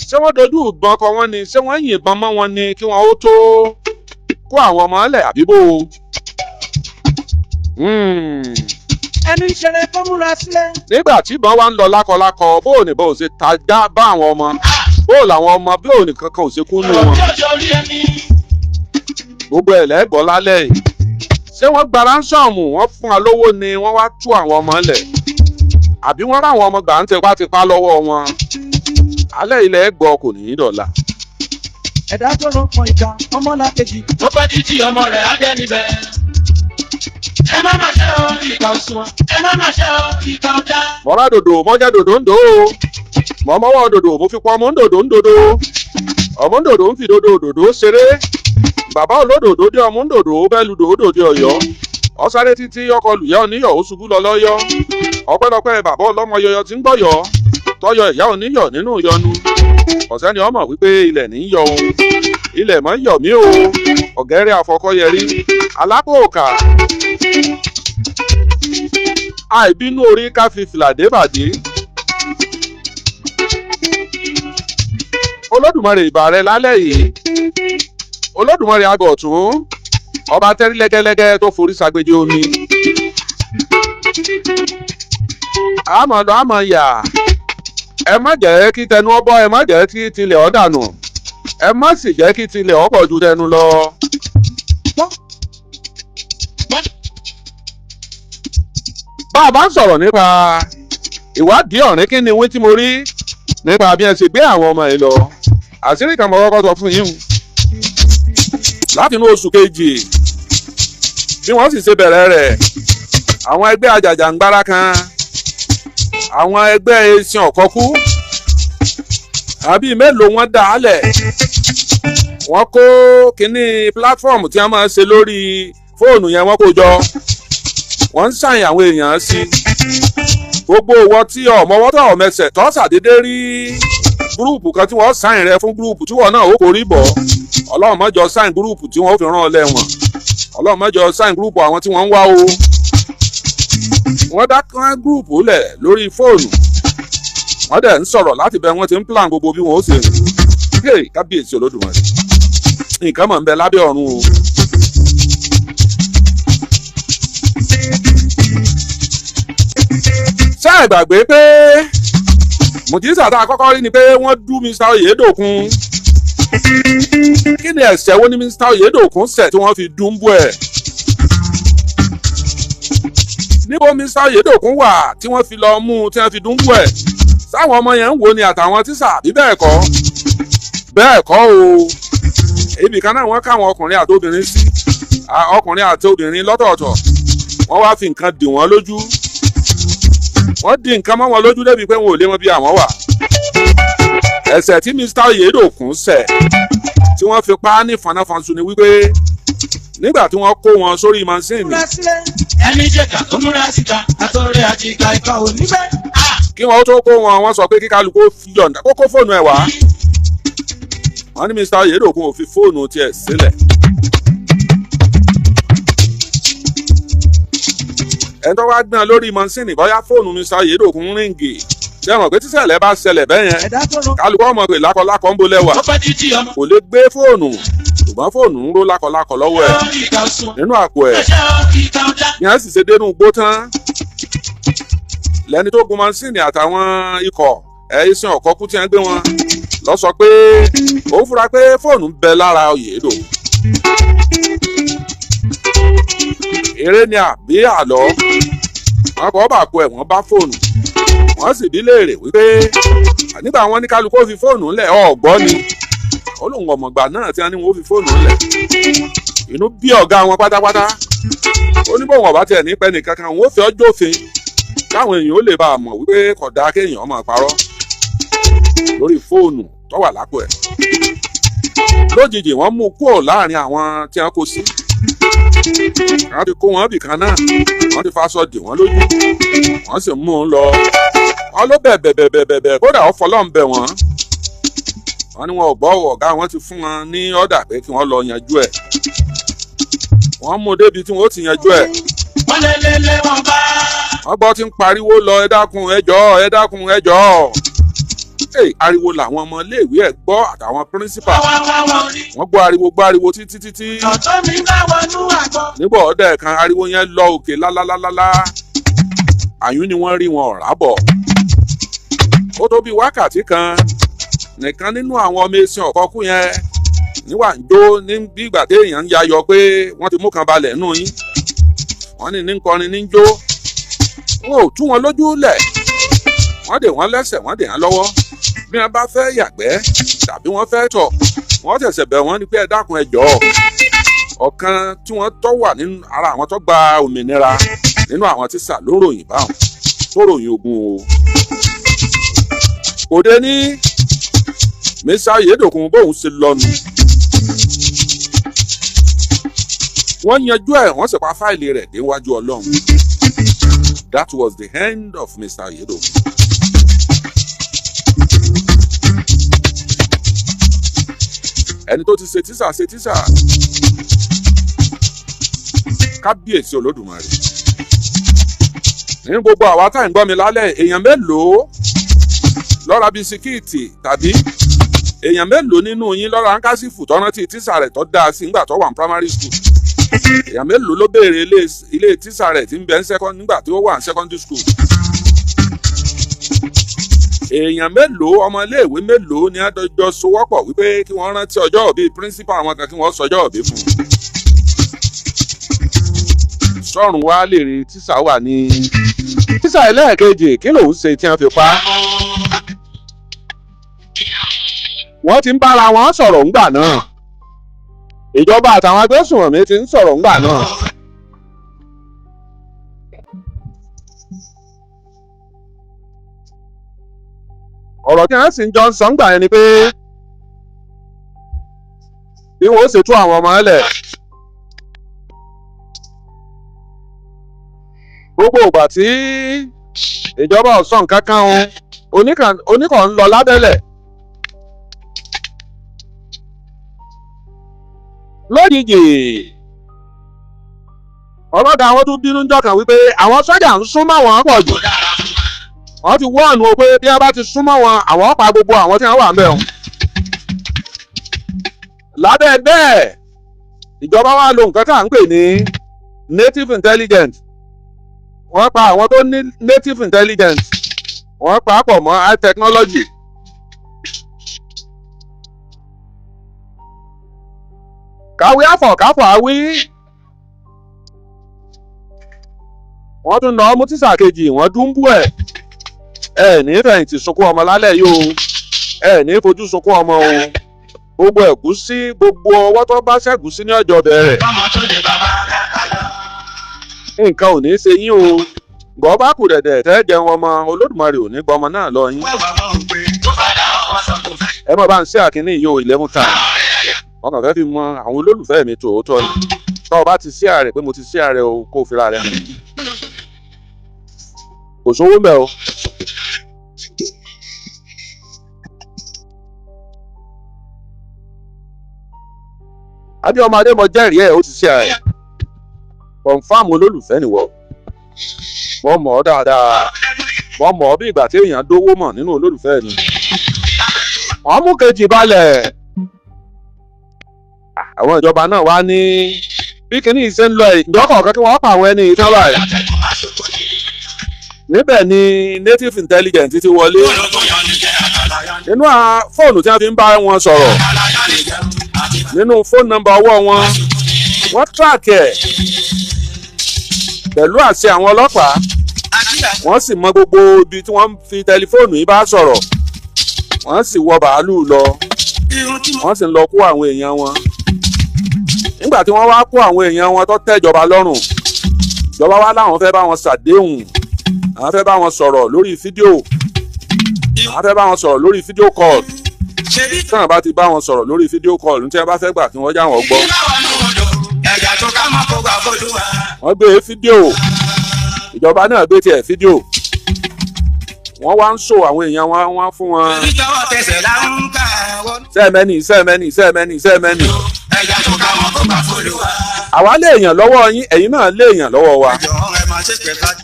Ṣé wọ́n dojú ìbọn kọ wọ́n ni ṣé wọ́n yìnbọn mọ́ wọn ni kí wọ́n ó tó kó àwọn ọmọ lẹ̀ àbí bò ó.
Ẹni ìṣẹ̀lẹ̀ tó múra sílẹ̀.
Nígbà tí ìbọn wa ń lọ lákọlákọ bóò ní bó ṣe tajá bá àwọn ọmọ bóò làwọn ọmọ bóò ní kankan ò ṣe kú nù wọn. Gbogbo ẹ̀ lẹ́gbọ́ lálẹ́ yìí. Ṣé wọ́n gba ránsọ̀mù wọ́n fún wa lówó ni wọ́n wá tú àwọn ọmọ lẹ̀ àbí wọ́n ráwọn ọmọ gbà ń tipátipá lọ́wọ́ wọn. Alẹ́ ilẹ̀ gbọ́ kò ní í dọ̀la.
Ẹ̀dá tó ló pọ̀ ìka ọmọ làkejì.
Ó pẹ́ títí ọmọ rẹ̀ á jẹ́ níbẹ̀. Ẹ má má ṣe o ìkà òṣùwọ̀n. Ẹ má má ṣe o ìkà ọ̀dà.
Mọ́ra dòdò mọ́jà dòdò ń dò ó. Mọ́mọ́wọ́ dòdò mo fi pọ́ ọmọ ń dòdò ń dòdò. Ọmọ ń dòdò ń fi dòdò dòdò ṣeré. Bàbá olódòdó dé ọmọ ń dòdò ó bẹ́ẹ̀ lu dòdò dé Ọ̀yọ́. Ó sáré títí ọkọ lùyá oníyọ̀ ó ṣubú lọ lọ́yọ́. Ọpẹ́lọpẹ́ bàbá ọlọ́mọ yọyọ tí ń gbọ́yọ̀. Tọ́yọ ìyá oníyọ̀ nínú ìyọnu. Ọ̀sẹ́ni ọmọ wípé ilẹ̀ ní í yọ ohun. Ilẹ̀ mọ́ yọ̀ mí o. Ọ̀gẹ́rẹ́ àfọkọ́yẹrí. Alápòkà. Àìbínú orí ká fi fìlà dé bàdé. Olódùmarè ìbà rẹ lálẹ́ yìí. Olódùmarè àgọ̀ ọ̀tún. Ọba tẹ́rí lẹ́gẹ́lẹ́gẹ́ tó forí ṣàgbéjì omi. Àmọ̀ lọ àmọ̀ yà. Ẹ má jẹ́ kí tẹnu ọ bọ́ ẹ má jẹ́ kí tilẹ̀ ọ dànù. Ẹ má sì jẹ́ kí tilẹ̀ ọ pọ̀ ju tẹnu lọ. Bá a bá ń sọ̀rọ̀ nípa ìwádìí ọ̀rìn kí ni wí tí mo rí nípa bí ẹ ṣe gbé àwọn ọmọ yìí lọ. Àṣírí kan mo kọ́kọ́ sọ fún yín. Láti inú oṣù kejì bí wọ́n sì ṣe bẹ̀rẹ̀ rẹ̀ àwọn ẹgbẹ́ ajàjàǹgbara kan àwọn ẹgbẹ́ esin ọ̀kọ́kú àbí mélòó wọn dá a lẹ̀ wọ́n kó kínní pílátífọ̀mù tí wọ́n máa ń ṣe lórí fóònù yẹn wọ́n kó jọ wọ́n ń ṣàyìn àwọn èèyàn sí gbogbo owó tí ọmọwọ́tọ̀ ọmẹsẹ̀ tó ṣàdédé rí gúrùpù kan tí wọ́n ṣàyìn rẹ fún gúrùpù tí wọ́n náà ó kò rí bọ̀ ọlọ́run má jọ ṣàyìn gúrùpù tí wọ́n ó fi rán ọ lẹ́wọ̀n ọlọ́run má jọ ṣàyìn gúrùpù àwọn tí wọ́n ń wá o wọ́n dá kan gúrùpù lẹ̀ lórí fóònù wọ́n dẹ̀ ń sọ̀rọ̀ láti bẹ̀ wọ́n ti ń plan gbogbo bí wọ́n ó ṣe rìn kábíyèsí olódùmarè nǹkan mọ̀ ń bẹ lábẹ́ ọ̀run o. ṣé ẹ gbàgbé pé mùjísà tá a kọ́kọ́ rí ni pé wọ́n dú Mr. Oyèdòkun kí ni ẹ̀ṣẹ̀ wo ni Mr. Oyèdòkun ṣẹ̀ tí wọ́n fi dún bú ẹ̀ níbo Mr. Oyèdòkun wà tí wọ́n fi lọ mú tí wọ́n fi dún bú ẹ̀ sáwọn ọmọ yẹn ń wò ni àtàwọn tíṣà bí bẹ́ẹ̀ kọ́ o ibì kan náà wọ́n káwọn ọkùnrin àti obìnrin sí ọkùnrin àti obìnrin lọ́tọ̀ọ̀tọ̀ wọ́n wá fi nǹkan dì wọ́n lójú wọ́n di nǹkan mọ́ wọn lójú débi pé wọn ò lé wọn bí àwọn wà ẹ̀ṣẹ̀ tí Mr. Oyèdòkun ṣẹ̀ tí wọ́n fi pa á ní fanáfanṣu ni wípé nígbà tí wọ́n kó wọn sórí mansíìnì
múra sílẹ̀.
ẹni jẹ̀ka tó múra síta àtọ̀rẹ́ àti ìka ìka ò ní bẹ́ẹ̀.
kí wọ́n tó kó wọn wọ́n sọ pé kí kálukú yọ̀ǹda kó kó fóònù ẹ̀ wá wọ́n ní Mr. Oyedokun ò fi fóònù tiẹ̀ sílẹ̀. ẹni tó wá gbọ́n lórí mansíìnì bóyá fóònù Mr. Oyedokun ríǹgì ṣé mọ̀ pé tíṣẹ̀lẹ̀ bá ṣẹlẹ̀ bẹ́ẹ̀ yẹn
ẹ̀dá tó rán
kálukú ọmọ pé lákọlákọ ń bo lẹ́wà
ó pẹ́ títí ọmọ.
kò lè gbé fóònù ṣùgbọ́n fóònù ń ró lákọlákọ lọ́wọ́ ẹ̀
ìka sùn.
nínú àpò ẹ̀
ẹ̀ṣẹ̀ ìka ọ̀dà.
ní à sì ṣe dénú gbó tán lẹ́ni tó gun mansíìnì àtàwọn ikọ̀ ẹ̀ẹ́sìn ọ̀kọ́ kú tí wọ́n gbé wọn lọ sọ pé òun fura pé fóònù ń bẹ lára Oyèdòkun. eré ni àbí àlọ́ wọn kọ́ bàkú ẹ̀ wọ́n bá fóònù wọ́n sì bí léèrè wípé nígbà wọn ní kálukú fi fóònù ńlẹ̀ ọ̀gbọ́n ni olóhùn ọ̀mọ̀gbà náà tí wọ́n ní wọ́n fi fóònù ńlẹ̀ inú bí ọ̀gá wọn pátápátá ó ní bóun ọ̀bá tiẹ̀ ní pẹ́ nìkan kan òun ó fi ọjọ́ òfin káwọn èèyàn ó lè bá a mọ̀ wípé kódà kéèyàn máa parọ́ lórí fóònù tó wà lápò ẹ̀ lójijì wọ́n mú kúrò láàrin àwọn tí wọ́n kó sí wọ́n ti kó wọn bì kan náà wọ́n ti faṣọ dì wọ́n lójú wọ́n sì mú un lọ wọ́n ló bẹ̀bẹ̀bẹ̀bẹ̀bẹ̀ kódà ó fọlọ́n bẹ̀ wọ́n wọ́n ní wọn ò gbọ́ ọ̀gá wọn ti fún wọn ní ọ̀dà pé kí wọ́n lọ yanjú ẹ̀ wọ́n mú débi tí wọ́n ó ti yanjú ẹ̀
wọ́n lé lé lé wọn bá.
wọ́n gbọ́ tí ń pariwo lọ ẹ dákun ẹ jọ̀ọ́ ẹ dákun ẹ jọ̀ọ́ ariwo làwọn ọmọ iléèwé ẹ̀ gbọ́ àtàwọn píríncípà wọ́n gbọ́ ariwo títí títí
ọ̀tọ́ mi bá wọnú àgbọ̀.
nígbà ọ̀dẹ̀ kan ariwo yẹn lọ òkè lálálálá àyún ni wọ́n rí wọn ọ̀rá bọ̀ ó tó bí wákàtí kan nìkan nínú àwọn ọmọ ẹṣin ọ̀kọ́kú yẹn níwà ń jó ní bí ìgbà téèyàn ń yayọ pé wọ́n ti mú kan balẹ̀ nù yín wọ́n ní kọrin ní jó wọn ò tú wọn lójú lẹ̀ wọ́n dè wọ́n lẹ́sẹ̀ wọ́n dè wọ́n lọ́wọ́ bí wọ́n bá fẹ́ yàgbẹ́ tàbí wọ́n fẹ́ tọ̀ wọ́n tẹ̀sẹ̀ bẹ̀ wọ́n ní pé ẹ dákun ẹ jọ̀ọ́ ọ̀kan tí wọ́n tọ́ wà nínú ara àwọn tó gba òmìnira nínú àwọn tíṣà ló ròyìn báwọn tó ròyìn ogun o kò dé ní Mr. Oyedokun bóun ṣe lọ́nu wọ́n yanjú ẹ̀ wọ́n sì pa fáìlì rẹ̀ déwájú Ọlọ́run. That was the end of Mr. Oyedokun. ẹni tó ti ṣe tíṣà kábíyèsí Olódùmarè nínú gbogbo àwa tá à ń gbọ́ mi lálẹ́ èèyàn mélòó ló ra bisikíìtì tàbí èèyàn mélòó nínú yín ló ra áńkásífù tó rántí tíṣà rẹ̀ tó dáa sí nígbà tó wà ní primary school èèyàn mélòó ló béèrè ilé tíṣà rẹ̀ tí ń bẹ nígbà tí ó wà ní secondary school èèyàn mélòó ọmọ iléèwé mélòó ni àjọ sowọ́pọ̀ wípé kí wọ́n rántí ọjọ́ òbí principal àwọn kan kí wọ́n sọjọ́ òbí fún un sọ́run wa lè rí tíṣà wà ní tíṣà ẹlẹ́ẹ̀kejì kí lòun ṣe tí wọ́n fi pa á wọ́n ti ń bára wọn sọ̀rọ̀ ńgbà náà ìjọba àtàwọn agbésùnmọ̀mí ti ń sọ̀rọ̀ ńgbà náà. ọ̀rọ̀ tí wọ́n sì ń jọ sọ ńgbà yẹn ni pé bí wọ́n ó ṣe tú àwọn ọmọ ẹlẹ̀ gbogbo ìgbà tí ìjọba ọ̀sán kankan oníkan ń lọ lábẹ́lẹ̀ lójijì ọlọ́dà àwọn tún bínú jọ kan wípé àwọn sọ́jà ń súnmọ́ wọn pọ̀ jù wọ́n ti wọ́ọ̀nù o pé bí wọ́n bá ti súnmọ́ wọn àwọn pa gbogbo àwọn tí wọ́n wà ń bẹ̀ wọn. lábẹ́ bẹ́ẹ̀ ìjọba wa lo nǹkan tá à ń pè ní native intelligence wọ́n pa àwọn tó ní native intelligence wọ́n pa pọ̀ mọ́ high technology. káwé àfọ̀káfọ̀ àwí wọ́n tún lọ mú tíṣà kejì wọ́n dúnbú ẹ̀ ní fẹ̀yìntì sunkún ọmọ lálẹ́ yìí o ní fojú sunkún ọmọ o gbogbo ẹ̀gúsí gbogbo ọwọ́ tó bá ṣẹ́gúsí ní ọjọ́ bẹ̀rẹ̀ nǹkan ò ní ṣe yín o gbọ́ bá kù dẹ̀dẹ̀ tẹ́ jẹun ọmọ Olódùmarè ò ní gbọmọ náà lọ yín ẹ mọ̀ bá ń ṣe àkíní yìí o 11 times wọn kàn fẹ́ fi mọ àwọn olólùfẹ́ mi tòótọ́ ni tọ́ ọ bá ti share rẹ̀ pé mo ti share rẹ̀ o kó o fi ra rẹ̀ hàn kò sówó mbẹ́ o. adé ọmọ adé mo jẹ́rìí ẹ̀ ó ti share rẹ̀ confam olólùfẹ́ nìwọ mo mọ̀ ọ́ dáadáa mo mọ̀ ọ́ bí ìgbà tí èèyàn dówó mọ̀ nínú olólùfẹ́ ni. wọ́n mú kejì balẹ̀ àwọn ìjọba náà wá ní bí kinní yìí ṣe ń lọ ìjọ kọ̀ọ̀kan kí wọ́n pa àwọn ẹni ìtàn báyìí. níbẹ̀ ni native intelligence ti wọlé nínú fóònù tí wọ́n fi ń bá wọn sọ̀rọ̀ nínú fóònù nọ́mbà ọwọ́ wọn wọ́n track ẹ̀ pẹ̀lú àṣẹ àwọn ọlọ́pàá wọ́n sì mọ gbogbo ibi tí wọ́n fi tẹlifóònù yìí bá sọ̀rọ̀ wọ́n sì wọ bàálù lọ wọ́n sì ń lọ kó àwọn èèyàn wọn. nígbà tí wọ́n wá kó àwọn èèyàn wọn tó tẹ́ ìjọba lọ́rùn ìjọba wá láwọn fẹ́ bá wọn ṣàdéhùn àwọn fẹ́ bá wọn sọ̀rọ̀ lórí fídíò àwọn fẹ́ bá wọn sọ̀rọ̀ lórí fídíò call tí wọ́n bá ti bá wọn sọ̀rọ̀ lórí fídíò call ní tí wọ́n bá fẹ́ gbà kí wọ́n já wọn gbọ́. wọ́n gbé fídíò ìjọba náà gbé tiẹ̀ fídíò wọ́n wá ń sọ àwọn èèyàn wọn fún wọn. sẹ́ẹ̀mẹ́nì. àwa lé èèyàn lọ́wọ́ yín ẹ̀yin náà lé èèyàn lọ́wọ́ wa.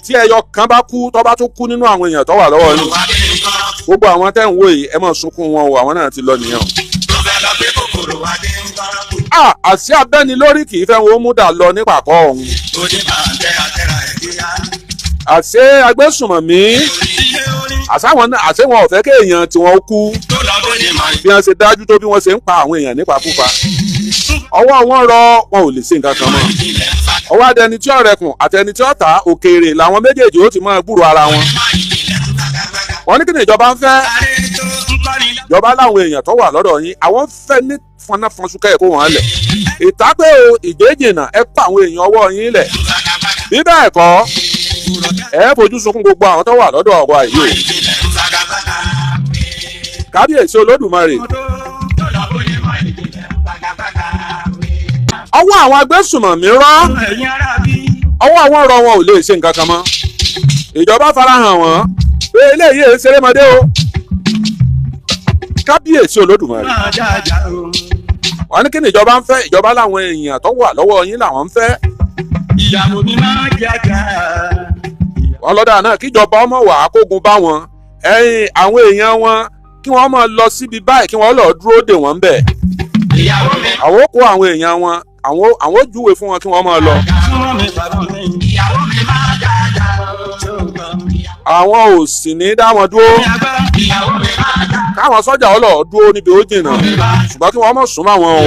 tí ẹyọ kan bá kú tó bá tún kú nínú àwọn èèyàn tó wà lọ́wọ́ yín. gbogbo àwọn tẹ́ ń wò yìí ẹ máa sunkún wọn o àwọn náà ti lọ nìyẹn o. àṣì abẹ́ni lórí kì í fẹ́ wọn ó mú dà lọ nípa àkọ́ ọ̀hún. àṣé agbésùnmọ̀mí àṣé wọn ò fẹ́ kéèyàn tí wọ́n kú bí wọ́n ṣe dájú tó bí wọ́n ṣe ń pa àwọn èèyàn nípakúpa ọwọ́ wọn rọ wọn ò lè ṣe nǹkan kan mọ́ ọwọ́ adẹni tí ó rẹkùn àtẹni tí ó ta òkèèrè làwọn méjèèjì ó ti máa gbúrò ara wọn. wọ́n ní kí ni ìjọba ń fẹ́ ìjọba láwọn èèyàn tó wà lọ́dọ̀ yín àwọn fẹ́ ní fọnáfọnsúkẹ́ kó wọ́n lẹ̀ ìtàgbé ìgbéjìnà ẹ pa àwọn èèyàn ọwọ́ yín lẹ̀ bí bẹ́ẹ̀ kọ́ ẹ fojú sunkún gbogbo àwọn tó wà lọ́dọ̀ ọ̀wọ́ àìyé kábíyèsí olódùmarè ọwọ́ àwọn agbésùnmọ̀mí rọ́ ọwọ́ àwọn ọ̀rọ̀ wọn ò lè ṣe nǹkan kan mọ́ ìjọba farahàn wọ́n pé eléyìí èé ṣerémọdé o kábíyèsí olódùmarè wọ́n ní kí ni ìjọba ń fẹ́ ìjọba láwọn èèyàn tó wà lọ́wọ́ yín làwọn ń fẹ́.
ìyàwó mi máa jàjà.
wọ́n lọ́dà náà kíjọba ọmọ wà á kógun bá wọn ẹ̀yìn àwọn èèyàn wọn kí wọ́n máa lọ síbi báyìí kí wọ́n lọ dúró dè wọ́n bẹ̀.
ìyàwó mi.
àwọn kó àwọn èèyàn wọn àwọn júwe fún wọn kí wọ́n máa lọ.
ìyàwó mi máa jàjà.
àwọn ò sì ní dá wọn dúró.
ìyàwó mi máa jàjà.
káwọn sọ́jà ọlọ́ dúró níbi ó jìnnà ṣùgbọ́n kí wọ́n mọ̀ sún mọ́ wọn o.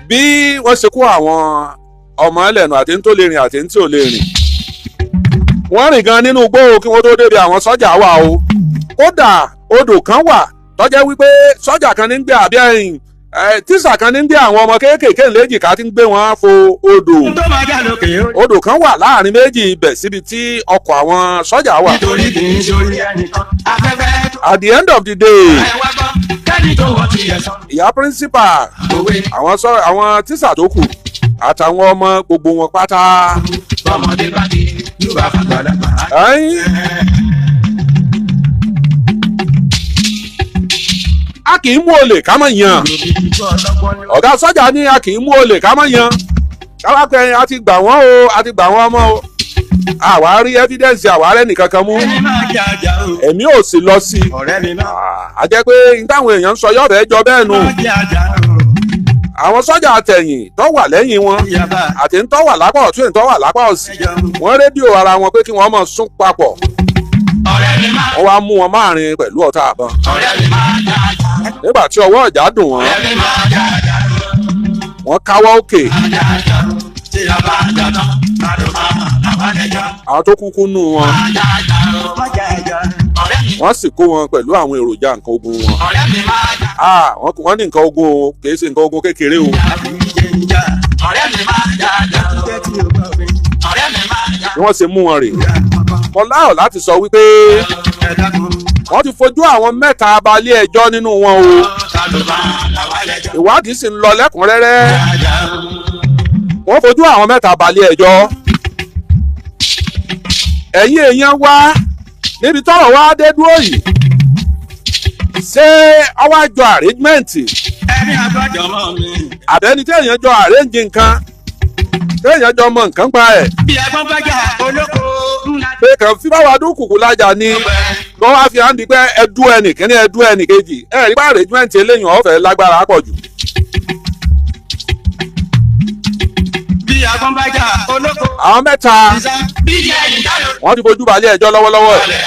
bí wọ́n ṣe kó àwọn ọmọ ẹlẹ́nu àti tó lè rìn àti tí ò lè rìn wọ́n rìn gan nínú igbó kí wọ́n tó débi àwọn sọ́jà wà o kódà odò kan wà tó jẹ́ wípé sọ́jà kan ní ń gbé àbí ẹ̀yìn tíṣà kan ní ń gbé àwọn ọmọ kéékèèké léjìká tí ń gbé wọn fo odò kan wà láàrin méjì ibẹ̀ síbi tí ọkọ̀ àwọn sọ́jà wà.
nítorí kì í ṣorí ẹnìkan afẹ́fẹ́ tó.
at the end of the day
ẹ̀wá gbọ́ kẹ́ni tó wọ́n ti yẹ sọ.
ìyá principal àwọn tíṣà tó kù àtàwọn ọmọ gbogbo wọn pátá.
ọmọdé bá di yóò bá fàgbàlagbà.
a kì í mú olè ká mọ̀ yan ọ̀gá sọ́jà ní a kì í mú olè ká mọ̀ yan káwápẹ́ a ti gbà wọ́n o a ti gbà wọ́n ọmọ o àwa rí evidence àwa rẹ̀ nìkan kan mú ẹ̀mí ò sì lọ sí i a jẹ́ pé n táwọn èèyàn ń sọ yọ̀bẹ̀ jọ bẹ́ẹ̀ nù àwọn sọ́jà àtẹ̀yìn tó wà lẹ́yìn wọn àti ń tó wà lápá ọ̀tún ń tó wà lápá òsì wọ́n rédíò ara wọn pé kí wọ́n mọ̀ sún papọ̀ wọ́n wá mú wọn máàrin pẹ̀lú ọ̀tá àbọ̀n nígbà tí ọwọ́ ọ̀já dùn wọ́n wọ́n káwọ́ òkè àwọn tó kúkú nù wọn wọ́n sì kó wọn pẹ̀lú àwọn èròjà nǹkan ogun wọn wọ́n ní nǹkan ogun kìí ṣe nǹkan ogun kékeré o bí wọ́n ṣe mú wọn rè mo láyọ̀ láti sọ wípé wọ́n ti fojú àwọn mẹ́ta balẹ̀ ẹjọ́ nínú wọn o. ìwádìí sì ń lọ lẹ́kùnrẹ́rẹ́. wọ́n fojú àwọn mẹ́ta balẹ̀ ẹjọ́. ẹ̀yin èèyàn wá níbi tọ́rọ̀ wá dé dúró yìí. ṣé ọwọ́ àjọ arrangement àbẹ́ni tí èèyàn jọ arrange nǹkan tí èèyàn jọ mọ nǹkan pa ẹ̀. pé kàn fi báwa dúkùkù lájà ni kó wá fi hàn di pé ẹdú ẹnìkíní ẹdú ẹnìkejì ẹ rí bá arrangement eléyìí ọ̀fẹ́ lágbára pọ̀ jù. àwọn mẹ́ta wọ́n ti fojú balẹ̀ ẹjọ́ lọ́wọ́lọ́wọ́ ẹ̀.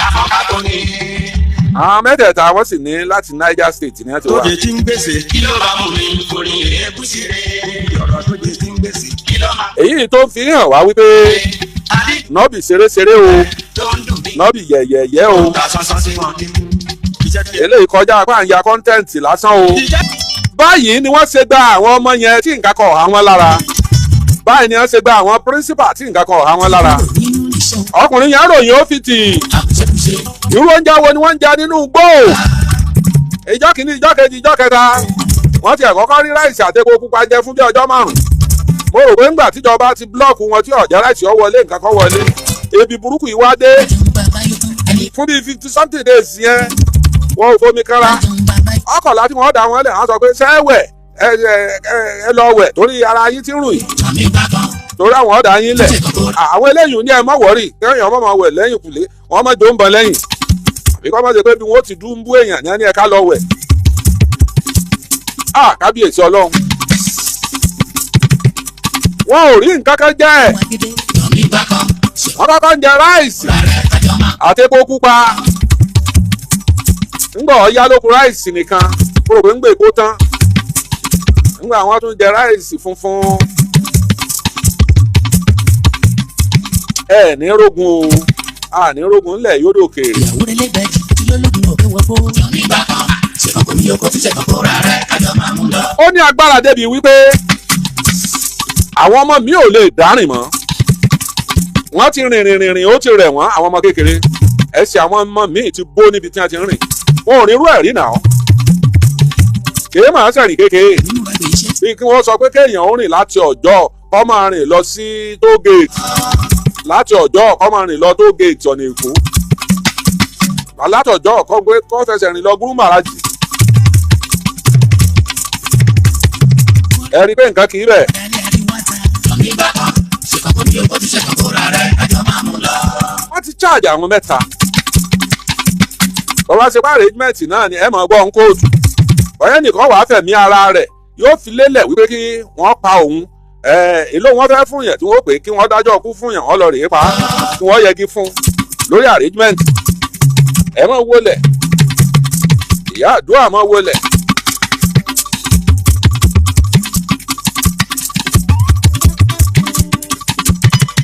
àwọn mẹ́tẹ̀ẹ̀ta wọ́n sì ní láti Niger State ní ẹ̀tọ́ wa.
tóde tí ń gbèsè kí ló bá mú mi orin èébú sí rẹ̀ ọ̀rọ̀ tóde tí ń gbèsè kí ló máa.
èyí tó fi hàn wá wípé nọ́ọ̀bì ṣeré-ṣeré o nọ́ọ̀bì yẹ̀yẹ̀yẹ́ o eléyìí kọjá apá àyà kọ́ńtẹ́ǹtì lásán o. báyìí ni wọ́n ṣe gba àwọn ọmọ yẹn tí nǹkan kọ̀ àwọn lára báyìí ni wọ́n ṣe gba àwọn principal tí nǹkan kọ̀ àwọn lára. ọkùnrin yẹn ròyìn ó fi tì irú oúnjẹ wo ni wọ́n ń jẹ nínú igbó. ìjọ́ kìíní ìjọ́ kejì ìjọ́ kẹta wọ́n ti ẹ̀kọ́kọ́ rí ráìsì àtẹ̀kọ́ pupa jẹ fún bí ọjọ́ 5. mo rò pé ńgbà tíjọba ti blọọkù wọn tí ọ̀jẹ̀ ráìsì ọ wọlé nǹkan kan wọlé ebi burúkú yìí wá dé fún bíi 50 something days yẹn wọn ò fomi kára ọkọ̀lá tí wọ́n dá wọn lẹ̀ wọ́n sọ pé sẹ́wẹ̀ ẹ lọ wẹ̀ torí ara yín ti rùn yìí torí àwọn ọ̀dà yín lẹ̀ àwọn eléyìí ní ẹ mọ̀ wọ́rì kéèyàn mọ̀ wẹ̀ lẹ́yìn kùlé wọ́n mọ̀ jò ń bọ̀ lẹ́yìn àbí kọ́ mọ̀ ṣe pé bí wọ́n ti dún bú èèyàn ní ẹ̀ka lọ wẹ̀ kábíyèsí ọlọ́run wọn ò rí nǹkan kan jẹ́ ẹ̀ wọ́n kọ́kọ́ ń jẹ ráìsì àti epo pupa ńgbà ọ̀ya lókun ráìsì nìkan kúrò pé ń gbé èkó tán ńgbà wọ́n tún jẹ ráìsì funfun ẹ ní rógun o ní rógun ńlẹ̀ yóò dòkèèrè.
ìyàwó rẹ lẹ́gbẹ̀ẹ́ kí ló lóògùn òkè wọ bó. nígbà kan ṣèkàn kò ní yóò kó fi ṣèkàn kó ra rẹ kájọ máa mú lọ.
ó ní agbára débi wípé àwọn ọmọ mi ò lè dárìn mọ́ wọ́n ti rìn ó ti rẹ̀ wọ́n àwọn ọmọ kékeré ẹsẹ̀ àwọn ọmọ mi ti bó níbi tí wọ́n ti ń rìn wọn ò ní irú ẹ̀ rí náà kèé màá sẹ̀rìn kékeré bí kí wọ́n sọ pé kéèyàn ó rìn láti ọjọ́ kó máa rìn lọ sí tógèètì láti ọjọ́ kó máa rìn lọ tógèètì ọ̀nà èkó látọjọ́ kó fẹsẹ̀ rìn lọ gúrúmàràjì ẹ rí pé nǹkan kì í bẹ̀. wọ́n ti charge àwọn mẹ́ta bọ́lá ṣe bá arrangement náà ni ẹ mọ̀ gbọ́ ń kóòtù ọ̀yẹ́ nìkan wàá fẹ̀mí ara rẹ̀ yóò fi lélẹ̀ wípé kí wọ́n pa òun èló wọn fẹ́ fún yẹn tí wọ́n pè kí wọ́n dájọ́ kú fún yẹn wọ́n lọ rèé pa kí wọ́n yẹgi fún lórí arrangement ẹ mọ̀ wọlé ìyá àdúrà mọ̀ wọlé.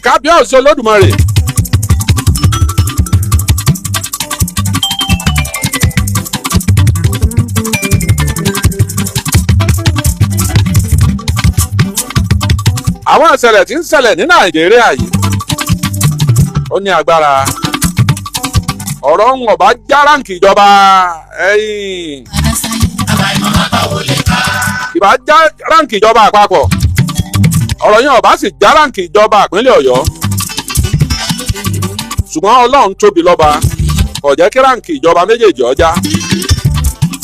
kábíyèsí olódùmarè àwọn ìṣẹ̀lẹ̀ tí ń ṣẹlẹ̀ ní nàìjíríà yìí ó ní agbára ọ̀rọ̀ ń ọ̀bá já ráǹkì ìjọba ìbá já ráǹkì ìjọba àpapọ̀ ọ̀rọ̀ yẹn ọ̀bá sì já ráǹkì ìjọba ìpínlẹ̀ ọ̀yọ́ ṣùgbọ́n ọlọ́run tóbi lọ́ba kò jẹ́ kí ráǹkì ìjọba méjèèjì ọjà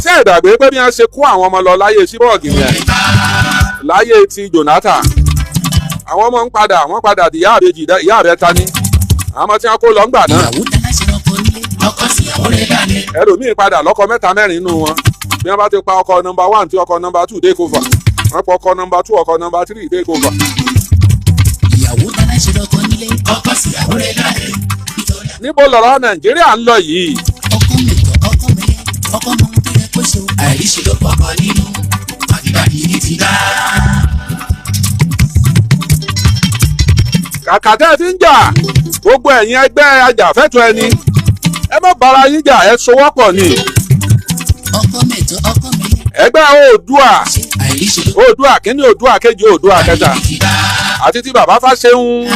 ṣé ìdàgbé pé bí wọ́n ṣe kó àwọn ọmọ lọ láyé síbọ̀ọ̀gì yẹn láyé ti Jonathan àwọn ọmọ wọ́n padà di ìyá àbẹ́ta ní àwọn ọmọ tí wọ́n kó lọ ńgbà náà ẹlòmíín padà lọ́kọ 3 4 nínú wọn bí wọ́n bá ti pa ọkọ nọmba 1 tí ọkọ nọmba 2 take over wọ́n pa ọkọ nọmba 2 ọkọ nọmba 3 take over.
ìyàwó dáná ṣe lọkọ nílé ọkọ síyàwó rẹ láre.
níbo lọ̀rọ̀ nàìjíríà ń lọ yìí.
ọkọ mẹ́jọ ọkọ mẹ́yẹ ọkọ mọ ohun tó yẹ kó ṣe. àìríṣẹ́ ló pọ̀ kan nínú àbíbáyé ní ti dá.
kàkà tẹ́ ẹ ti ń jà gbogbo ẹ̀yin ẹgbẹ́ ajàfẹ́tọ̀ọ́ ẹni ẹ má bára yín jà ẹ sowọ́pọ̀ ni.
ọkọ mẹ́jọ ọkọ mẹ́yẹ.
ẹgbẹ́ oòdùà kínní oòdùà kejì oòdùà kẹta àti ti bàbá Fáṣẹ̀hùn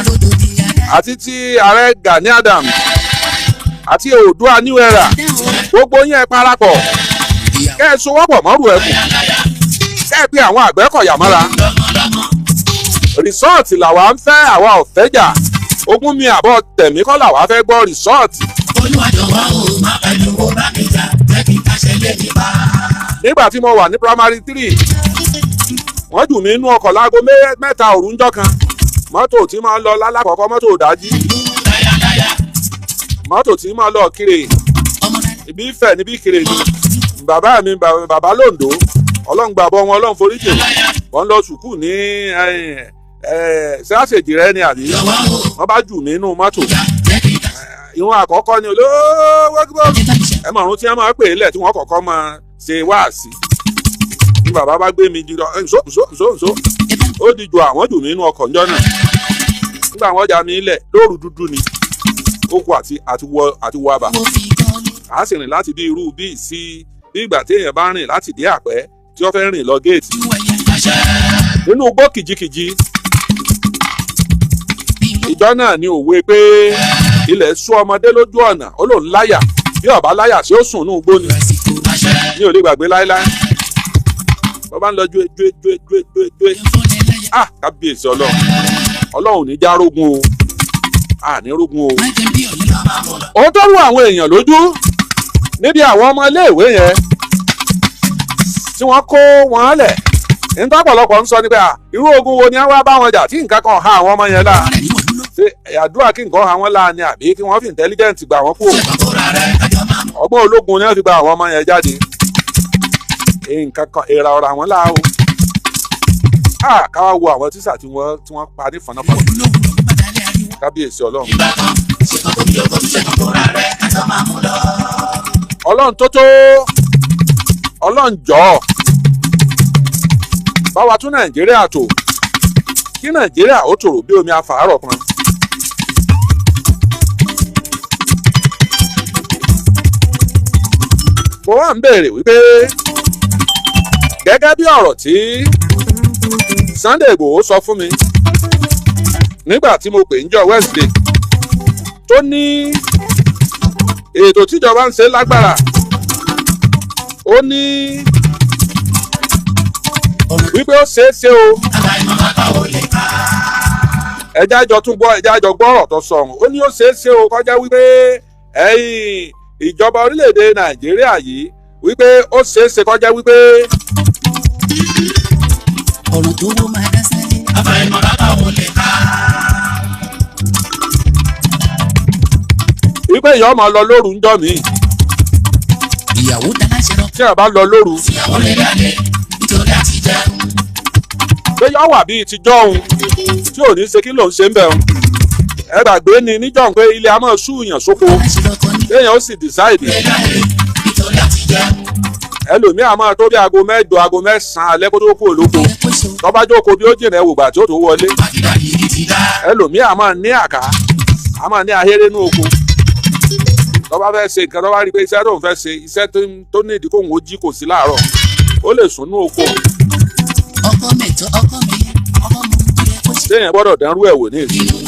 àti ti ààrẹ Gani Adams àti oòdùà New Era gbogbo yín ẹ parapọ̀ kẹ́ ẹ sowọ́pọ̀ mọ́rù ẹ̀kú kẹ́ ẹ pé àwọn Àgbẹ̀kọ̀yà mọ́ra rìsọ́ọ̀tì làwa ń fẹ́ àwa ò fẹ́ jà ogún mi àbọ̀ tẹ̀mí kọ́ làwa fẹ́ gbọ́ rìsọ́ọ̀tì.
olùwàjọwọ́ o má pẹ̀lú owó bá mi jà jẹ́ kí n káṣẹ lé mi bá.
nígbà tí mo wà ní primary 3 wọ́n jù mí inú ọkọ̀ láago mẹ́ta òru ńjọ́ kan mọ́tò tí máa ń lọ lálákọ̀ọ́kọ́ mọ́tò ìdájí mọ́tò tí máa ń lọ Kire ibi Ifẹ̀ níbi Kire ni bàbá mi bàbá lóńdó ọlọ́run gbàbọ̀ wọn ọlọ́run foríjì wọ́n lọ sùkúù ní ṣáṣèjì rẹ ni àbí wọ́n bá jù mí inú mọ́tò ìwọ̀n àkọ́kọ́ ni olówó ẹ mọ̀rún tí wọ́n máa pè é lẹ̀ tí wọ́n kọ́kọ́ máa ṣe wáàsí ní bàbá bá gbé mi jùlọ nso ó di ju àwọn jù mí inú ọkọ̀ ńjọ́ náà nígbà wọ́n já mi lẹ̀ lóru dúdú ni ó kù àti wọ àbà a sì rìn láti bí irú bíi sí bí ìgbà tí èèyàn bá rìn láti dé Àpẹ́ tí wọ́n fẹ́ rìn lọ géètì nínú igbó kìjikìji ìjọ náà ni òwe pé ilẹ̀ sú ọmọdé lójú ọ̀nà ó lòun láyà bí ọ̀bá láyà sí ó sùn ní igbó ni mi ò lè gbàgbé láéláé wọ́n bá ń lọ ju kábíyèsí ọlọ́run ní já rógun o ní rógun o. òun tó rú àwọn èèyàn lójú níbi àwọn ọmọ iléèwé yẹn tí wọ́n kó wọn lẹ̀ nítorí ọ̀pọ̀lọpọ̀ ń sọ ní pé irú ogun wo ni wọ́n bá wọn jà tí nǹkan kan ha àwọn ọmọ yẹn láà ṣe àdúrà kí nǹkan ha wọn láà ni àbí kí wọ́n fi intelligent gbà wọ́n kú ọgbọ́n ológun ni wọ́n fi gba àwọn ọmọ yẹn jáde nǹkan kan èrà ọ̀rọ̀ àwọn láà o káwá wo àwọn tíṣà tí wọ́n pa ní fọnáfọná kábíyèsí ọlọ́run ọlọ́run tó ọlọ́run jọ̀ọ́ báwa tún Nàìjíríà tò kí Nàìjíríà ó tòrò bí omi afàárọ̀ kan. mo wá ń béèrè wípé gẹ́gẹ́ bí ọ̀rọ̀ tí Sunday Igboho sọ fún mi nígbà tí mo pè ń jọ Wednesday tó ní ètò tíjọba ń ṣe lágbára ó ní wípé ó ṣeé ṣe o ẹjá jọ tún gbọ́ ẹjá jọ gbọ́ ọ̀rọ̀ tó sọ ọ̀hún ó ní ó ṣeé ṣe o kọjá wípé ìjọba orílẹ̀-èdè Nàìjíríà yìí wípé ó ṣeé ṣe kọjá wípé.
ọ̀rọ̀ tó wó máa dá sẹ́yìn. àbáyọ̀mọ̀ bàbá wo lè ká.
wípé ìyá ọmọ lọ lóru ń jọ mí.
ìyàwó dáná ṣe lọ.
tí a bá lọ lóru.
ìyàwó lè dálé nítorí àti jẹun.
pé yọ wà bíi tijọ́ òun tí ò ní ṣe kí ló ń ṣe ń bẹ̀ òun. ẹ gbàgbé ni níjọ́ pé ilé a máa súùyàn sóko téèyàn ó sì dìsáìdì.
nítorí àti jẹun.
ẹlòmíà máa tó bí aago 8 aago 9 alẹ́ kó tó kú olóko tó bá jókòó bí ó jìnà ẹwùgbà tí ó tó wọlé. ẹlòmíà máa ní àká a máa ní ahéré ní oko tó bá fẹ́ ṣe nǹkan tó bá rí pé iṣẹ́ tó ń fẹ́ ṣe iṣẹ́ tó ní ìdí kóhun ó jí kò sí láàárọ̀ ó lè sùn ní oko.
ọkọ mẹ́tọ́ ọkọ mi ọkọ mi tó yẹ kó ṣe.
téèyàn gbọ́dọ̀ dánrú ẹ̀ wò ní ìlú.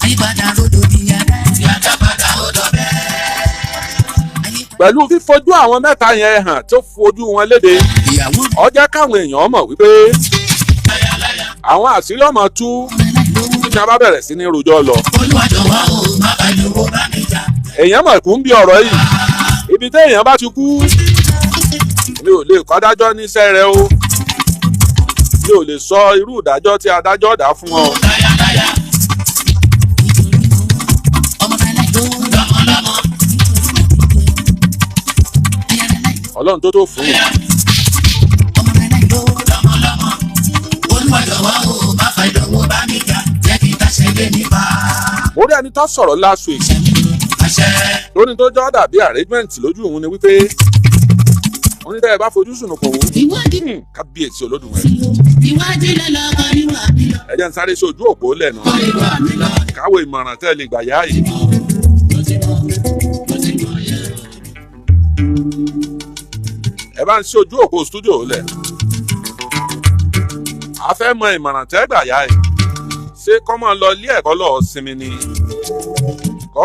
àyípadà ròdò ní yàrá ìyàtọ̀ padà ròdò bẹ́ẹ̀.
pẹ̀lú fífojú àwọn mẹ́ta yẹn hàn tó fojú wọn léde ó jẹ́ káwọn èèyàn mọ̀ wípé àwọn àṣírí ọmọ tú tí a bá bẹ̀rẹ̀ sí ní rojọ́ lọ. èèyàn mọ̀ kú ń bí ọ̀rọ̀ yìí ibi tí èèyàn bá ti kú mi ò lè kọ́ adájọ́ níṣẹ́ rẹ o mi ò lè sọ irú ìdájọ́ tí adájọ́ dá fún ọ. Ọlọ́run tó fún mi. mo rí ẹni tó sọ̀rọ̀ last week lónìí tó jọ́ dàbí arrangement lójú òun ni wípé wọ́n ní tẹ́ ẹ bá fojú sùn kò wó kábíyèsí Olódùmarè. ẹ jẹ́ n sáré sí ojú òpó lẹ́nu káwé ìmọ̀ràn tẹ́ ẹ lè gbà yá yìí. ẹ bá ń ṣe ojú òpó stúdíò lẹ̀ a fẹ́ mọ ìmọ̀ràn tẹ́ gbà yá ẹ̀ ṣé kọ́ máa lọ ilé ẹ̀kọ́ lọ́ọ́ sinmi ni kọ́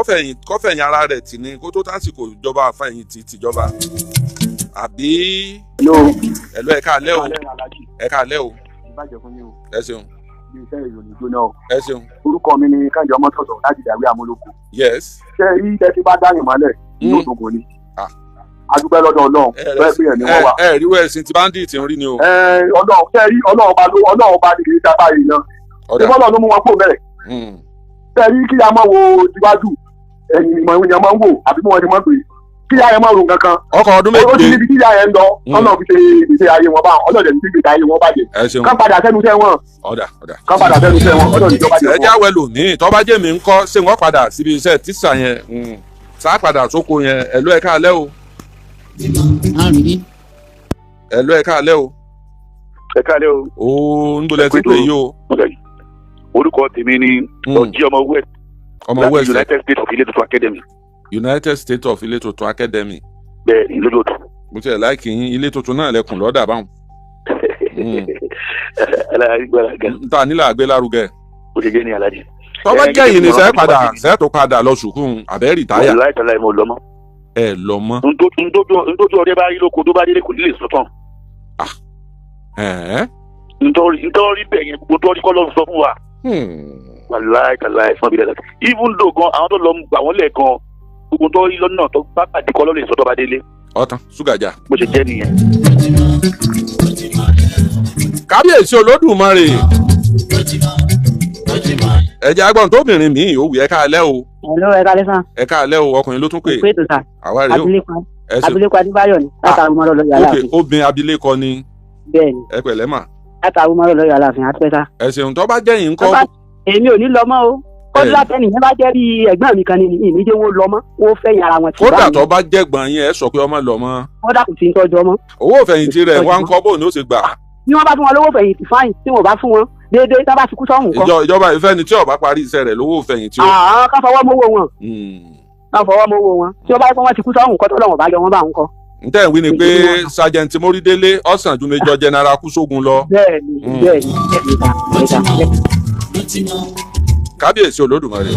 kọ́fẹ̀yìn ara rẹ̀ tì ní kó tó tásìkò ìjọba àfẹ̀yìn tìjọba àbí. ẹ̀lú ẹ̀ka alẹ́ o ẹ̀ka alẹ́ o ẹ ṣeun. ẹ ṣeun.
orúkọ mi ni káyọ̀ mọ́tòtò láti dàwé amúlòkù.
yes.
ṣé rí tẹ́tí bá dáyìn mọ́lẹ̀ inú òdògùn ni. adúpẹ́ lọ́dọ̀ ọlọ́run bẹ́ẹ̀ pé ẹ̀mí wọn wà.
ẹ rí wẹ́ẹ̀sì tí bandit ń rí ni o.
ọlọ́run ṣé rí ọlọ́run bá nìyí dábàá yìí náà. ṣé bọ́lá ló mú wọn kó bẹ́ẹ̀. ṣé rí kí a máa wo síwájú ẹ̀yìn ìmọ̀ èèyàn máa ń wò àbí bí wọ́n ti máa ń pè kí ayé máa ro nǹkan kan.
ọkọ̀ ọdún méje.
ó ti níbi tí ayé ń lọ ọlọ́run fi ṣe ìgbésẹ̀ ayé wọn bá ọlọ́dẹ̀ ní gbèsè ayé wọn bàjẹ́. kán padà sẹ́nu iṣẹ́ wọn. kán padà sẹ́nu iṣẹ́ wọn ọlọ́dẹ̀ ìjọba jẹ́ wọn.
ẹ jáwé lòmíì tọ́ba jẹ́ mi ń kọ́ ṣé wọ́n padà síbi iṣẹ́ tíṣà yẹn sá padà sóko yẹn ẹ̀lú ẹ̀ka alẹ́ o. ẹ̀lú ẹ̀ka alẹ́ o.
ẹ̀ka alẹ́ o.
ooo ń bolẹ̀ sí pé yìí o.
orúkọ tèmi ni ọjí ọmọ west.
ọmọ west
United States of Ilé Tuntun Academy.
United States of Ilé Tuntun Academy.
bẹ́ẹ̀ ni lójoojú.
mo ti ẹ̀ láìkì yín ilé tuntun náà lẹkùn lọ́dà báwọn. n ta nílò àgbélárugẹ.
o ṣe jẹ́ ní alájí.
tọ́wọ́ jẹ́yìn ni sẹ́ẹ̀ tó padà lọ sùkúrùn àbẹ́ rìtáyà.
wọ́n láìka láì mọ̀ lọ́mọ́.
ẹ lọ mọ́.
ntójú ọdẹ bá rí lóko tó bá délé kò nílé sọ́tàn. nítorí bẹ́ẹ̀ yẹn gbogbo tó rí kọ́ ló ń sọ fún wa. wọ́n láìka láì fún abilẹ̀ láti. even though gan àwọn tó lọ gbà wọ́n lẹ̀ gan gbogbo tó rí lọ́nà tó bá pàdé kọ́ ló lè sọ tó bá délé.
ọ̀tàn ṣúgàjà.
bó ṣe jẹ́ nìyẹn.
kábíyèsí olódùmarè ẹ̀jẹ̀ agbọ̀n tóbìnrin mi ò wí ẹ̀ka alẹ́ o.
ẹ̀lọ́ ẹ̀ka alẹ́ sàn.
ẹ̀ka alẹ́ o ọkùnrin ló tún pè.
òpè ètò sà.
àwa rèé o.
abilékọ adébáyọ̀ ni látàrí mọ́rọ̀ lọ́yọ̀ aláàfin.
ok obìnrin abilékọ ni.
bẹ́ẹ̀ni.
ẹ pẹ̀lẹ́ mà.
látàrí mọ́rọ̀ lọ́yọ̀ aláàfin àtúpẹ́sà.
ẹ ṣeun tó bá jẹ́yìn ńkọ́.
èmi ò ní lọ mọ́ o kódà látẹ̀yìn yẹn bá jẹ́ bí ẹ̀gbọ́n mi kan ní ìníjẹ́ wọn lọ mọ́ wọ́n fẹ̀yìn ara wọn.
kódà tó bá jẹ́gbọ̀n yẹn ẹ sọ pé ọmọ lọ mọ́.
kódà kò sí ń tọ́jú ọmọ.
owó ìfẹ̀yìntì rẹ̀ wá ń kọ́ bóun ni ó ṣe gbà.
bí wọ́n bá fún wọn lówó fẹ̀yìntì fáìn tí wọ́n bá fún wọn déédéé tá bá fi kú sọ́hùn kan.
ìjọba ìfẹ́ ni tí ó bá parí iṣẹ́ rẹ̀ lówó ìfẹ̀yìntì ó.
àwọn kan fọwọ́ mówó wọn. kan fọwọ́ mówó wọn tí wọ́n bá yẹ kó wọ́n ti kú sọ́hùn kan tó lọ́wọ́ bá yọ wọ́n bá ń kọ́.
ntẹ́ ìwé ni pé Sergeant Morídélé ọ̀sán ju Major General Kúsógun lọ.
bẹ́ẹ̀ni
kábíyèsí olódùmarè.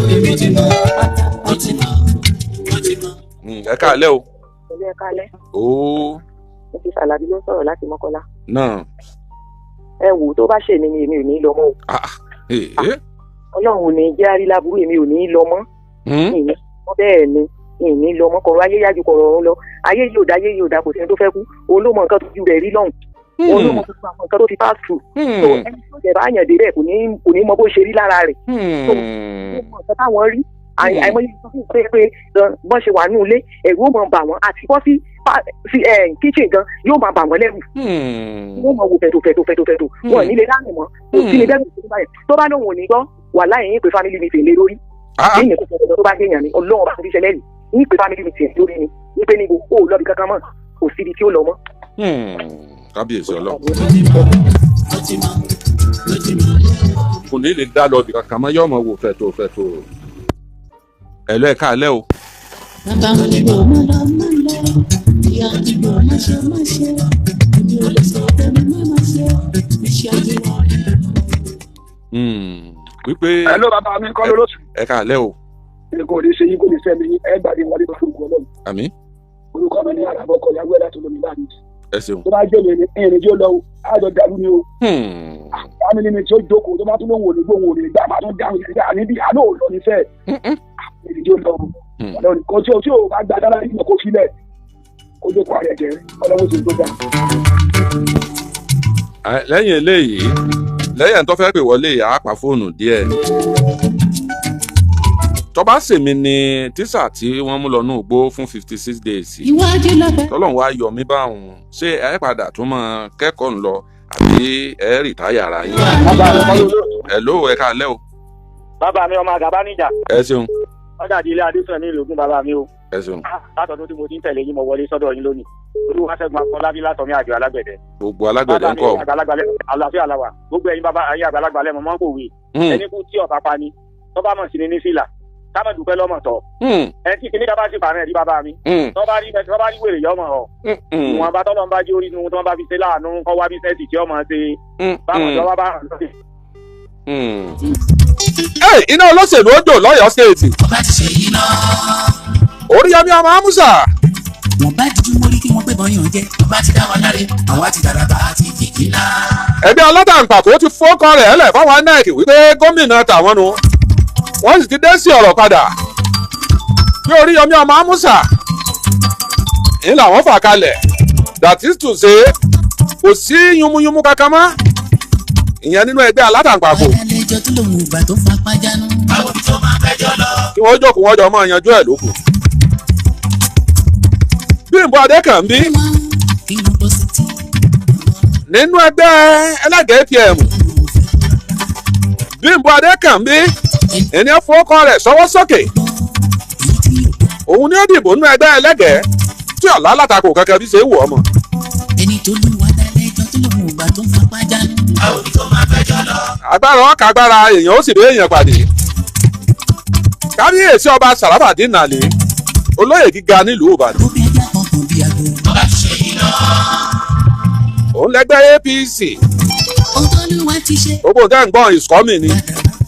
ẹ káalẹ́ o.
ẹ káalẹ́.
ooo.
mo ti Sàlàbí ló ń sọ̀rọ̀ láti Mọ́kọ́lá.
náà.
ẹ wò tó bá ṣe mí ni èmi ò ní lọ mọ́ o. Ọlọ́run ò ní jẹ́ àríláburú èmi ò ní lọ mọ́. bẹ́ẹ̀ ni ìní lọ mọ́ kọ̀rọ̀ ayé yájú kọ̀rọ̀ ọ̀run lọ ayé yóò dá kò sí ẹni tó fẹ́ kú òun ló mọ nǹkan tó ju rẹ̀ rí lọ́hùn òun ló mọ nǹkan tó ti pass through. so ẹni tó jẹ̀ bá yàn dé bẹ́ẹ̀ kò ní mọ bó ṣe rí lára rẹ̀. so ó mọ nǹkan táwọn rí àìmọye sọ fún pé bọ́n ṣe wà ní ilé ẹ̀rù ó mọ bà wọ́n àti bọ́ sí kitchen gan yóò máa bà wọ́n lẹ́rù. wọ́n mọ wo fẹ̀tò wọ́n nílé lánàá mọ́ kò sí ní bẹ́ẹ̀ tó bá lóun ò ní gbọ́ wà láyé yín pé family meeting lé lórí. ní ìyẹn tó bá gbẹ̀yàn ni Ọlọ́run bá fi ṣẹlẹ̀ ní pé family meeting lórí ni ní pé níbo ó lọ́bi kankan mọ́ kò síbi tí ó lọ mọ́.
kábíyèsí Ọlọ́run kò ní lè dá lọ́bi kankan mọ́ yóò mọ̀ wò fẹ̀tò. ẹ̀lú ẹ̀ka alẹ́ o.
bàbá òdìbò má lọ ìyá òdìbò má ṣe èmi ò lè sọ pé mi má ṣe iṣẹ́ àdìbò.
wípé.
ẹ̀lú bàbá mi kọ́ lóṣù.
ẹ̀ka alẹ́ o.
kò ní ṣe yín kò ní sẹ́mi yín ẹ gbàdé wọlé lọ fún ìgbọ́lọ́.
àmín.
orúkọ mi ní àràbọ̀ kọ̀ yàgbé láti lómi bá mi.
ẹ ṣeun.
tó bá jẹ́ mi ní ẹ̀rìn tí ó lọ àjọ dàrú ni o. àmì ni mi tí ó jókòó tó bá tún lóun ò ní gbóhùn ò ní gbà máa tún dáhùn yẹn dáa níbi àná ò lọ nífẹ̀ẹ́. ẹ̀rìn tí ó lọ kò tí o bá gba dára nígbà kó filẹ̀ kó jókòó àrẹ jẹ ọlọ́wọ́ sì tó dá.
lẹ́yìn eléyìí lẹ́yìn tó fẹ́ pè wọlé àápà fóònù díẹ̀ tọ́ba sèmi ni tíṣà tí wọ́n mú lọ ní ògbó fún 56 days tọ́lọ́run wá yọ mí báwọn ṣé ẹ padà tún mọ kẹ́kọ̀ọ́ ńlọ àbí ẹ rìtáyà ara yín. hello ẹ káalẹ́ o.
bàbá mi ọmọ àgàbá níjà.
ẹ ṣeun.
ọjà àdìlẹ adéṣàn ní ìlú Ògùn bàbá mi o.
ẹ ṣeun.
látọdún tí mo ti ń tẹ̀lé yín mo wọlé sọ́dọ̀ yín lónìí olúwaṣẹ́gun akọ́lábí látọ̀mí àjọ alágbẹ̀dẹ.
gbogbo alágbẹ̀dẹ ń kọ́.
àlàáfíà làwà gbogbo ẹ̀yin bàbá ayé àgbàlagbà lẹ́mọ̀ mọ́ kò wí. ẹni kú tí ọ̀pá pa ni tó bá mọ̀ sí ni ní fìlà kámọ̀ dúpẹ́ lọ́mọ̀ tọ̀. ẹ tí kìnìún bá sì pàmẹ́ rí bàbá mi. tó bá rí wèrè yọmọ ọ. wọn bá tọ́lọ́ ń bá jí orí nu tí wọ́n bá fi ṣe láàánú kọ́ wá bísẹ́ẹ̀sì tí ọmọ ṣe. báwọn ìjọba bá rán lọ́dẹ.
iná olóṣèlú ó jò lọ́yọ̀ọ́ stéètì.
ọba ti ṣe yìí náà.
Oríyọmí ọmọ Amusa.
wọ́n bá díjú mórí kí wọ́n gbé bọ́yàn jẹ́ ọba ti dá wọn láre àwọn àti dàràbà àti jìjìlá.
ẹgbẹ́ alátàǹpàkò ti fọ́kọ rẹ̀ lẹ̀ fáwọn INEC wípé gómìnà tàwọn nu wọ́n sì ti dé sí ọ̀rọ̀ padà bí Oríyọmí ọmọ Amusa ń làwọn fà kalẹ̀ that is to say kò sí yúnmúyúnmú kankan mọ́ ìyẹn nínú ẹgbẹ́ alátàǹpàkò.
ẹlẹ́jọ́ tó lòun ìgbà tó fa pàjánu. báwo ni tó máa fẹjọ́ lọ.
kí wọ́n jókòó wọ́n jọ máa yanjú ẹ̀ lókun. Bímbọ Adékànbí nínú ẹgbẹ́ ẹlẹ́gẹ̀ẹ́ APM Bímbọ Adékànbí ẹni fọ́kọ rẹ̀ sọ́wọ́ sókè òun ni ó dìbò nínú ẹgbẹ́ ẹlẹ́gẹ̀ẹ́ tí ọ̀la alátakò kankan bí ṣe wù ọmọ.
ẹni tó lù wá dálẹ́jọ́ tó lòun ìgbà tó fa pàjánu. báwo ni tó máa fẹjọ́ lọ.
agbára ọkà agbára èèyàn ó sì dé èèyàn pàdé. kábíyèsí ọba Sàràfàdín Nàlé olóyè gíga nílùú Ìbàdàn.
ọba ti ṣe yìí náà.
òun lẹgbẹ́ APC.
Olúwa ti ṣe.
gbogbo tẹ́ ń gbọ́n ìsọ́mì ni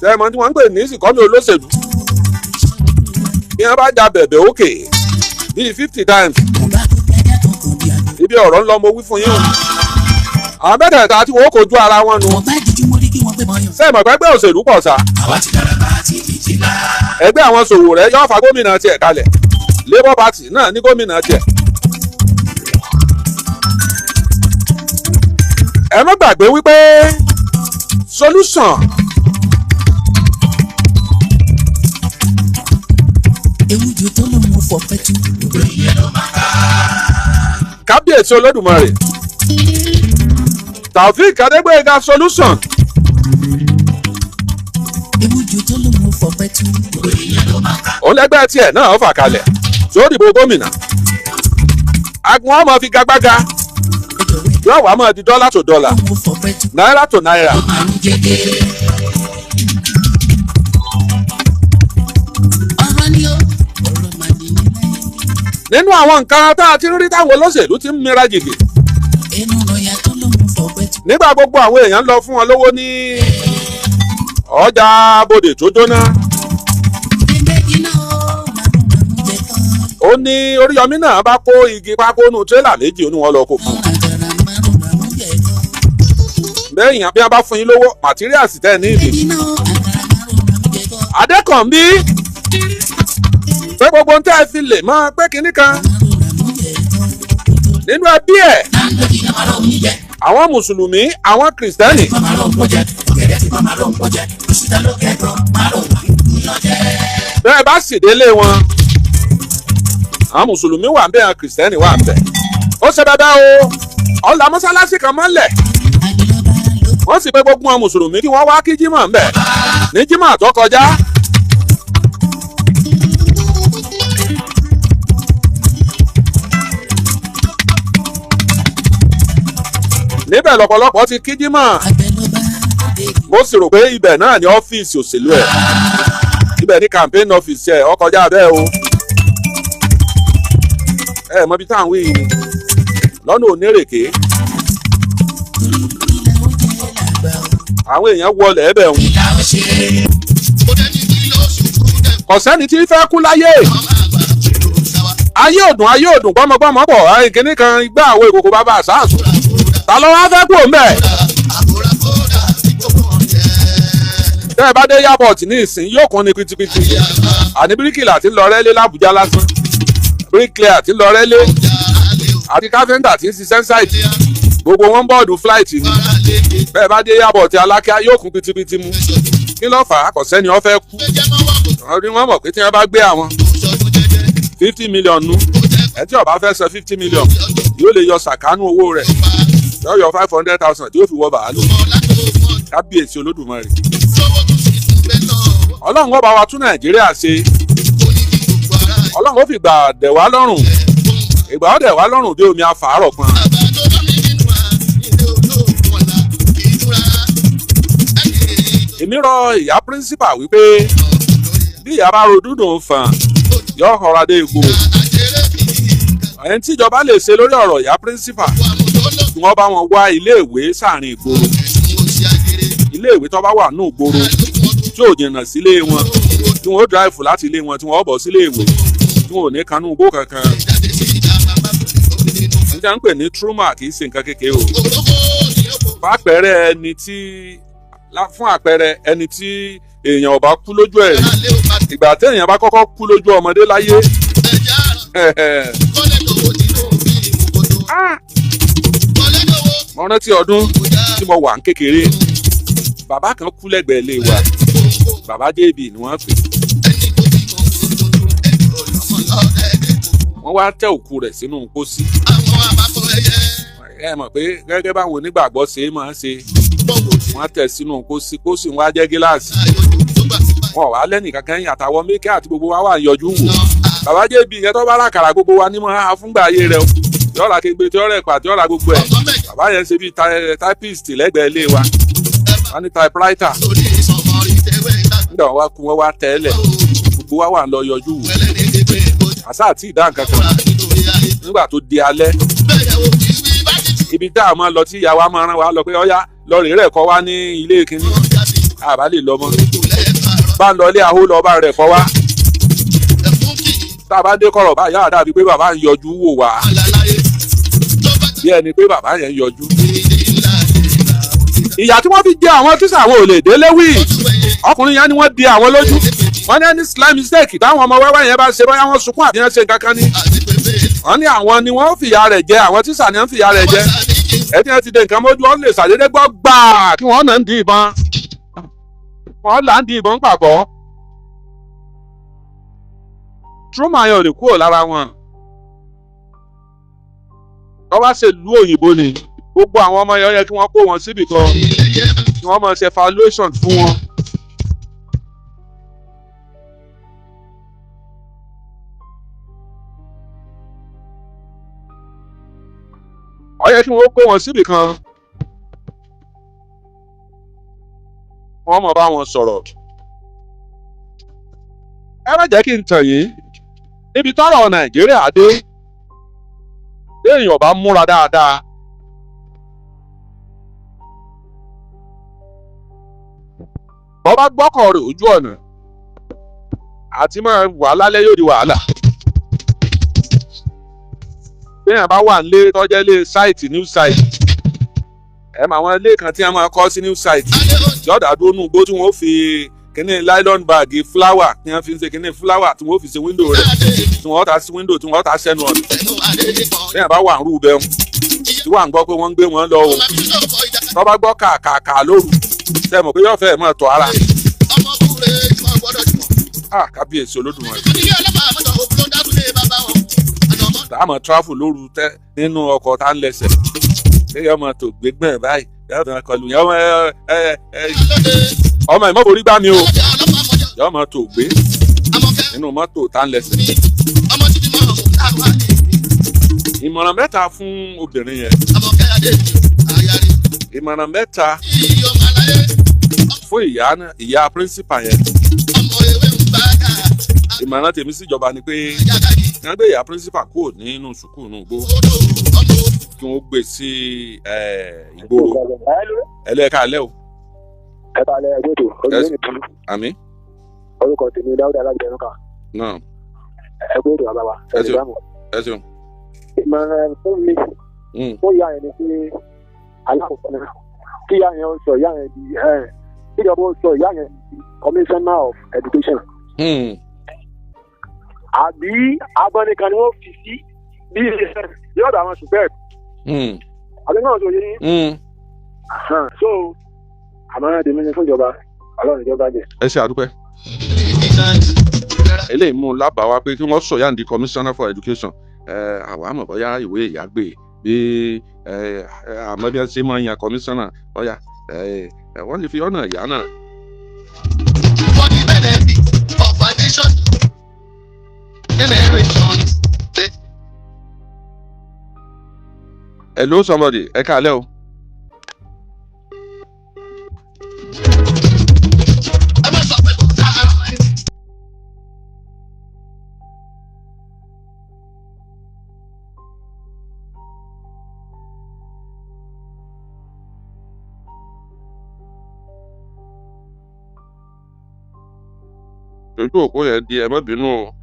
sẹ́mọ̀ tí wọ́n ń pè ní ìsìnkọ́mì olóṣèlú. bí wọ́n bá ja bẹ̀bẹ̀ òkè bíi 50 times. ibi ọ̀rọ̀ ń lọ mo wí fún yín o. àwọn mẹ́tẹ̀ẹ̀ta tí wọ́n kojú ara wọn nu. sẹ́mọ̀ pẹ́gbẹ́ òṣèlú pọ̀ sá. ẹgbẹ́ àwọn Sowore yóò fa gómìnà tiẹ̀ kalẹ̀. Labour Party náà ní gómìnà tiẹ̀. ẹ má gbàgbé wípé solution
ewújo tó lòun fọ pẹ́tù gbogbo ìyẹn ló máa ká.
kábíyèsí Olódùmarè Taofeek Adégbóyèga solution.
ewújo tó lòun fọ pẹ́tù gbogbo ìyẹn ló máa ká.
òun lẹ́gbẹ́ tiẹ̀ náà fà kalẹ̀ tó dìbò gómìnà. agun ọmọ fi gagbága yóò wá máa di dọ́là tó dọ́là náírà tó náírà. nínú àwọn nǹkan tá a ti ń rí táwọn olóṣèlú ti ń mira jìgì. nígbà gbogbo àwọn èèyàn ń lọ fún wọn lówó ní ọjà Bódè tó jóná. ó ní Oríyọmí náà bá kó igi pákó nù tírélà méjì ó ní wọn lọ kó fún un. bẹ́ẹ̀ yàn bí wọ́n bá fún yín lówó materials tẹ́ ní ìdí. Adékànbí pé gbogbo ń tẹ́ ẹ fi lè mọ̀ pé kinní kan nínú ẹbí ẹ̀ àwọn mùsùlùmí àwọn kìrìsìtẹ́nì. bẹ́ẹ̀ bá sì délé wọn àwọn mùsùlùmí wà ń bẹ̀ àwọn kìrìsìtẹ́nì wà ń bẹ̀. ó ṣe bẹ́ẹ̀ o ọ̀la mọ́sálásí kan mọ́lẹ̀ wọ́n sì pé gbogbo àwọn mùsùlùmí kí wọ́n wá kí jímọ̀ ń bẹ̀ ní jímọ̀ tó kọjá. níbẹ̀ lọ́pọ̀lọpọ̀ ti kí jímọ̀ mo sì rò pé ibẹ̀ náà ni ọ́fíìsì òṣèlú ẹ̀ ibẹ̀ ní campaign office ẹ̀ ó kọjá bẹ́ẹ̀ o ẹ mọ ibi táwọn wí ni lọ́nà onírèké àwọn èèyàn wọlé ẹ̀bẹ̀ ń kò sẹ́ni tí fẹ́ kú láyé ayé òdùn gbọ́mọgbọ́mọ pọ̀ kíní kan igbá àwọn ìkòkò bàbá àṣàṣù ta ló wá fẹ́ kú òun bẹ́ẹ̀. tẹ́ ẹ bá dé airport ní ìsìn yóò kún ní pitipiti àní bíríkìlà tí ń lọ rẹ́lé l'Àbújá lásán bíríkìlà tí ń lọ rẹ́lé àti káfíńtà tí ń ṣiṣẹ́ ṣáìtì gbogbo wọn bọ́ọ̀dù flight ni bẹ́ẹ̀ bá dé airport Alákíá yóò kún pitipiti mu kí ló fà á kò sẹ́ni wọ́n fẹ́ kú wọ́n mọ̀ pé tí wọ́n bá gbé àwọn 50 million nu ẹ tí ó bá fẹ́ san 50 million yóò lè yọ sàkánú owó rẹ̀ yóò yọ 500,000 tí yóò fi wọ bàálù kábíyèsí Olódùmarè ọlọ́run ó bá wa tún Nàìjíríà ṣe ọlọ́run ó fi gbà dẹ̀ wá lọ́rùn ìgbà ó dẹ̀ wá lọ́rùn dé omi afàárọ̀ kan. èmi rọ ìyá principal wípé bí ìyá bá ro dúdùn fàn yóò họra dé egbò ẹni tí ìjọba lè ṣe lórí ọ̀rọ̀ ìyá principal kí wọ́n bá wọn wá iléèwé sáàrin ìgboro iléèwé tó bá wà ní ìgboro tí ò jìnnà sílé wọn tí wọ́n ó dráìfù láti ilé wọn tí wọ́n ó bọ̀ sílé ìwé tí wọ́n ò ní kanú igbó kankan. níta ń pè ní trauma kì í ṣe nǹkan kékeré o. fún àpẹẹrẹ ẹni tí èèyàn ò bá kú lójú ẹ̀ rí ìgbà téèyàn bá kọ́kọ́ kú lójú ọmọdé láyé mo rántí ọdún tí mo wà ń kékeré bàbá kan kú lẹ́gbẹ̀ẹ́ ilé wa bàbá JB ni wọ́n pè wọ́n wá tẹ òkú rẹ̀ sínú pósí ẹ mọ̀ pé gẹ́gẹ́ báwọn onígbàgbọ́ ṣe máa ń ṣe wọ́n tẹ̀ sínú pósí wọ́n á jẹ́ gíláàsì wọn wà lẹ́nìkan kan yín àtàwọn mékè àti gbogbo wa wà ń yọjú wò bàbá JB yẹn tó bá ràkàrà gbogbo wa ní mọ́ á fúngbà ayé rẹ o yọ̀ọ́ra kegbe tí ọ̀rẹ́ pa tí ọ̀ra gbogbo ẹ̀ bàbá yẹn ṣe bíi typist lẹ́gbẹ̀ẹ́ ilé wa wọ́n ní typewriter nígbà wọn wá kú wọn wá tẹ́lẹ̀ gbogbo wa wà ń lọ yọjú wò àṣà àti ìdá nǹkan kan nígbà tó di alẹ́ ibi tá a máa lọ tí ìyá wa máa rán wa lọ pé ọ̀yá lọ́ọ̀rì rẹ̀ kọ́ wá ní ilé kínní àbá lè lọ mọ́ bá ń lọ ilé ahó lọ bá rẹ̀ kọ́ wá tá a bá dé kọ̀rọ̀ bá yára dàbí pé bàbá ń yọjú wò wá bí ẹni pé bàbá yẹn ń yọjú. ìyà tí wọ́n fi jẹ àwọn tíṣà àwọn ò lè délé wí ọkùnrin yẹn ni wọ́n di àwọn lójú wọ́n ní ẹni slight mistake táwọn ọmọ wẹ́wẹ́ yẹn bá ṣe bóyá wọ́n sunkún àbí wọ́n ṣe kankan ní. wọ́n ní àwọn ni wọ́n fìyà rẹ̀ jẹ àwọn tíṣà ni wọ́n fìyà rẹ̀ jẹ ẹtí wọ́n ti dé nǹkan mójú wọ́n lè ṣàdédé gbọ́ gbàá kí wọ́n náà ń di ìbọn wọ́n là ń di ìbọn pàgọ́ trauma yẹn ò lè kúrò lára wọn wọ́n bá ṣe lu òyìnbó ni gbogbo àwọn ọmọ yẹn yẹ kí wọ́n kó wọn síbì kan kí wọ́n máa ṣe evaluation fún wọn. ó yẹ kí wọ́n kó wọn síbì kan wọ́n máa bá wọn sọ̀rọ̀. ẹ má jẹ́ kí n tàn yín níbi tọ́rọ̀ Nàìjíríà dé téèyàn bá múra dáadáa bọ́ bá gbọ́kọ̀ rẹ̀ ojú ọ̀nà àti máa wà lálẹ́ yóò di wàhálà téèyàn bá wà nílé tọ́jẹ́ lé sáìtì new site ẹ mà àwọn ilé kan tí wọ́n máa kọ́ sí new site yọ̀dà dúró nù gbó tí wọ́n fi kíní nylon bag flower tí wọ́n fi ń ṣe kíní flower tí wọ́n fi ṣe window rẹ̀ tí wọ́n ta sí window tí wọ́n ta sẹ́nu ọ̀nà téèyàn bá wà ń rú bẹ́ẹ̀ tí wà ń gbọ́ pé wọ́n ń gbé wọn lọ o tọ́ bá gbọ́ kàkàkà lóru tẹ́ mọ̀ pé yóò fẹ́ mọ̀ tọ́ ara kábíyèsí Olódùmarè táàmù tráfù lóru tẹ́ nínú ọkọ̀ tá ń lẹ́sẹ̀ kéèyàn mọ̀ tó gbégbẹ̀ báyìí yóò fẹ́ kọlù yẹn ọmọ ìmọ̀ borí gbá mi o yóò mọ̀ tó gbé nínú mọ́tò tá ń lẹ́sẹ̀. ìmọ̀ràn mẹ́ta fún obìnrin yẹn ìmọ̀ràn mẹ́ta fún ìyá principal yẹn ìmọ̀ràn tèmi síjọba ni pé wọ́n gbé ìyá principal kúrò nínú sùkúù nù gbó kí wọ́n gbé sí ìgboro ẹlẹ́ka alẹ́ o.
ẹ̀ka alẹ́ ẹgbẹ́ tó olùdó ní tulu.
àmín.
orúkọ tèmi Dáúdà alágbẹ̀rún kan.
náà.
ẹgbẹ́ tó bàbá wa.
ẹ ṣeun.
ìmọ̀ràn fún mi fún ìyá yẹn ni pé alákòókò náà kí ìyá yẹn sọ ìyá yẹn di kíjọba sọ ìyá yẹn di commissioner of education. àbí agbọ́nìkan ni wọ́n fi sí bí yọ̀ọ̀dọ̀ àwọn super. àbí náà tó yé so àmọ́ ẹ̀dẹ̀mí ni fún ìjọba ọlọ́run ìjọba jẹ.
ẹ ṣe àdúpẹ́. eléyìí mú un lábàá wá pé kí wọ́n sọ yáǹdí commissioner for education àwọn àmọ̀ bóyá ìwé ìyá gbé bí àmọ́ bí wọ́n ṣe máa ń yan commissioner bóyá wọ́n lè fi ọ̀nà ìyá náà.
for the benefit of our nation generations.
Hello somebody ẹ káalẹ́ o. ojú òpó yẹn di ẹ má bínú o.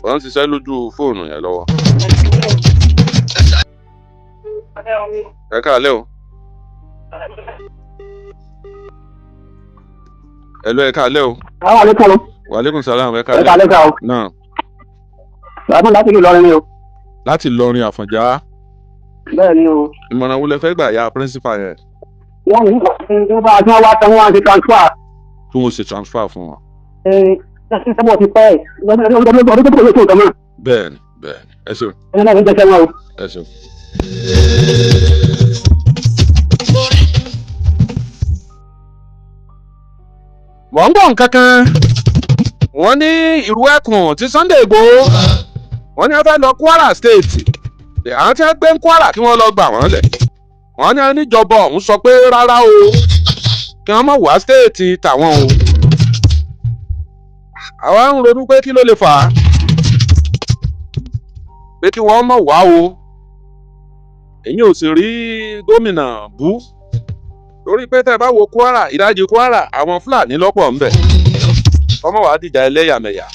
wọ́n ń ṣiṣẹ́ lójú fóònù yẹn lọ́wọ́. ẹ káalẹ́ o. Hello, ẹ káalẹ́ o. Wa alaikum salaam, ẹ káalẹ́.
Ẹ káalẹ́ ká o.
Náà.
Bàbá láti Ìlọrin ni o.
Láti Ìlọrin Àfọ̀njá.
Bẹ́ẹ̀ ni o.
Ìmọ̀ràn wo lẹ fẹ́ gbà ya principal yẹn?
Wọ́n ní tí wọ́n bá tí wọ́n wá tán wọ́n á ṣe transfer.
Tí wọ́n ṣe transfer fún wọn.
Ṣé sábà ti pẹ́ ọdún tó kọ̀ lóṣù kan náà.
Bẹ́ẹ̀ni, ẹ ṣeun.
Ẹni náà ló jẹ́ sẹ́wọ̀n o.
Ẹ ṣeun. Mọ̀ ń gbọ́ nǹkan kan. Wọ́n ní ìrú ẹkùn ti Sunday Igboho. Wọ́n ní wọ́n fẹ́ lọ Kwara State. Àwọn tí wọ́n gbé ń Kwara kí wọ́n lọ gbà wọ́n lẹ̀. Wọ́n ní níjọba ọ̀hún sọ pé rárá o. Kí wọ́n má wá stéètì tàwọn o. Àwa ń ronú pé kí ló lè fà á. Pé kí wọ́n má wá o. Èyí ò sì rí gómìnà bú. Torí pé tẹ́ ẹ bá wo Kwara, ìdajì Kwara, àwọn Fúlàní lọ́pọ̀ ń bẹ. Ọmọ wàá dìjà ẹlẹ́yàmẹ̀yà.